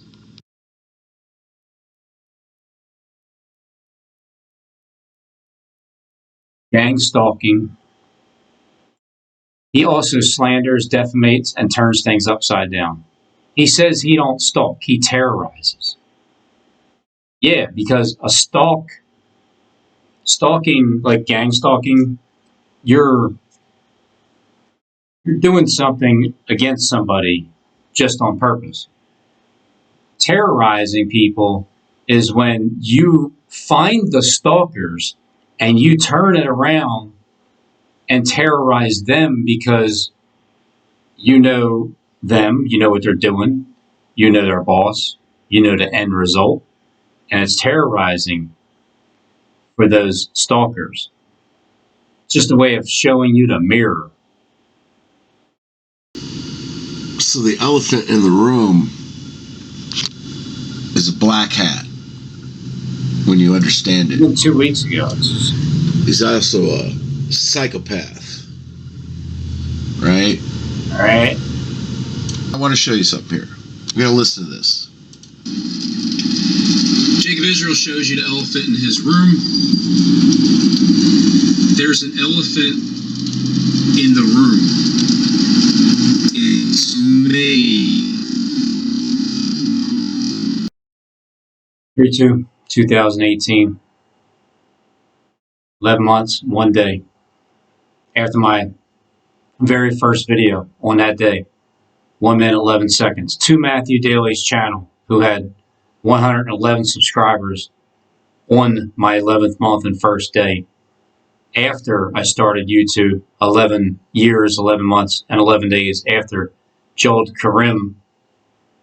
Speaker 1: Gang stalking. He also slanders, defamates, and turns things upside down. He says he don't stalk, he terrorizes. Yeah, because a stalking, like gang stalking, you're doing something against somebody just on purpose. Terrorizing people is when you find the stalkers and you turn it around and terrorize them, because you know them, you know what they're doing, you know their boss, you know the end result, and it's terrorizing for those stalkers. It's just a way of showing you the mirror.
Speaker 7: So the elephant in the room is a black hat, when you understand it.
Speaker 1: Even 2 weeks ago.
Speaker 7: He's also a psychopath, right?
Speaker 1: All right.
Speaker 7: I want to show you something here. You're going to listen to this.
Speaker 15: Jacob Israel shows you the elephant in his room. There's an elephant in the room. It's me.
Speaker 1: 3/2/2018. 11 months, 1 day. After my very first video on that day. 1 minute, 11 seconds. To Matthew Daly's channel, who had 111 subscribers on my 11th month and first day after I started YouTube, 11 years, 11 months, and 11 days after Joel Karim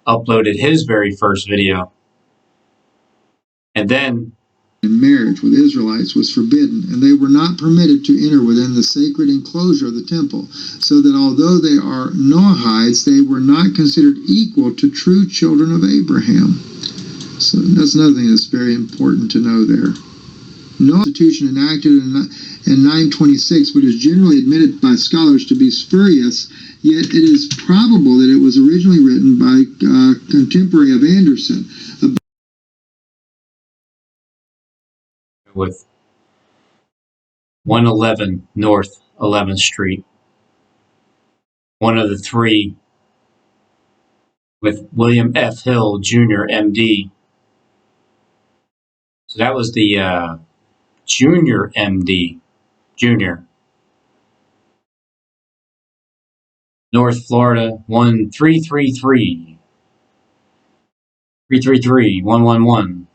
Speaker 1: uploaded his very first video. And then
Speaker 16: marriage with Israelites was forbidden, and they were not permitted to enter within the sacred enclosure of the temple, so that although they are Noahites, they were not considered equal to true children of Abraham. So that's another thing that's very important to know there. No constitution enacted in 926, but is generally admitted by scholars to be spurious, yet it is probable that it was originally written by a contemporary of Anderson.
Speaker 1: With 111 North 11th Street, one of the three with William F. Hill, Jr., MD. So that was the Junior MD, Junior. North Florida, 1333. 333 111.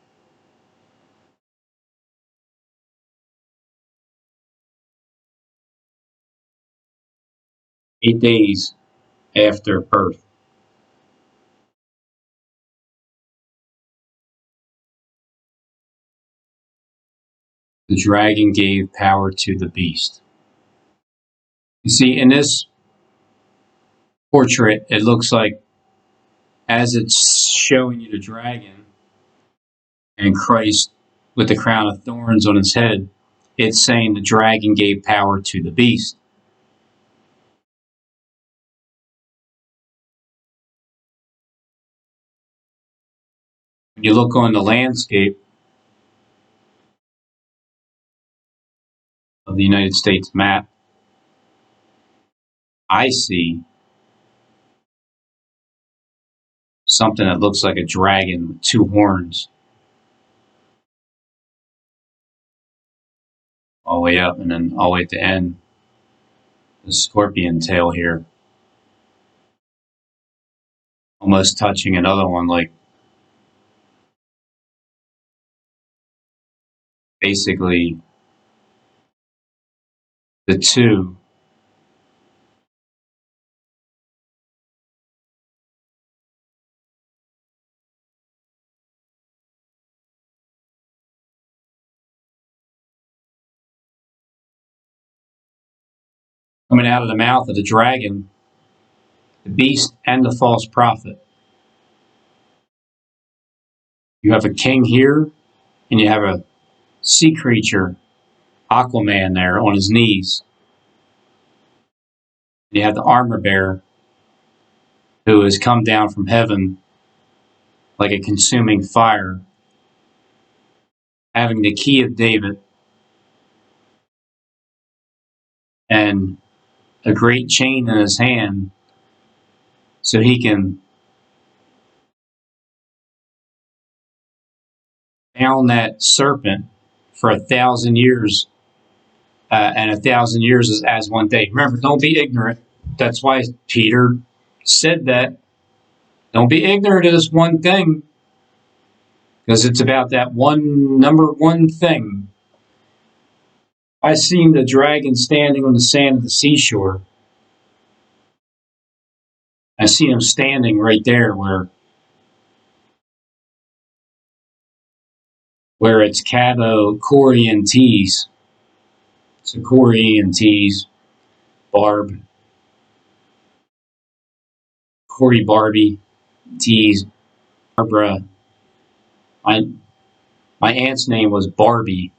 Speaker 1: Eight days after birth. The dragon gave power to the beast. You see, in this portrait, it looks like as it's showing you the dragon and Christ with the crown of thorns on his head, it's saying the dragon gave power to the beast. When you look on the landscape of the United States map, I see something that looks like a dragon with two horns all the way up and then all the way at the end, the scorpion tail here, almost touching another one, like basically the two coming out of the mouth of the dragon, the beast, and the false prophet. You have a king here, and you have a sea creature, Aquaman, there on his knees. You have the armor bearer who has come down from heaven like a consuming fire, having the key of David and a great chain in his hand so he can bound that serpent for 1,000 years, and 1,000 years is as one day. Remember, don't be ignorant. That's why Peter said that. Don't be ignorant of this one thing, because it's about that number one thing. I seen the dragon standing on the sand of the seashore. I seen him standing right there where it's Cabo, Corey, and Tees. So Corey and Tees, Barb, Corey, Barbie, Tees, Barbara. My aunt's name was Barbie.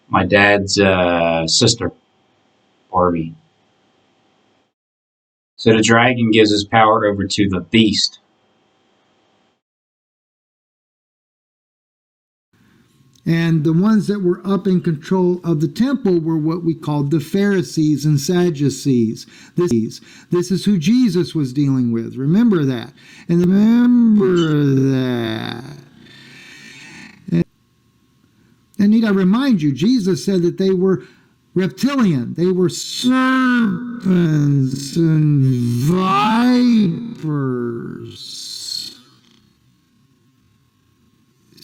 Speaker 1: My dad's sister, Barbie. So the dragon gives his power over to the beast.
Speaker 9: And the ones that were up in control of the temple were what we called the Pharisees and Sadducees. This is who Jesus was dealing with. Remember that. And remember that. And need I remind you, Jesus said that they were reptilian. They were serpents and vipers.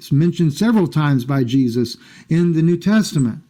Speaker 9: It's mentioned several times by Jesus in the New Testament.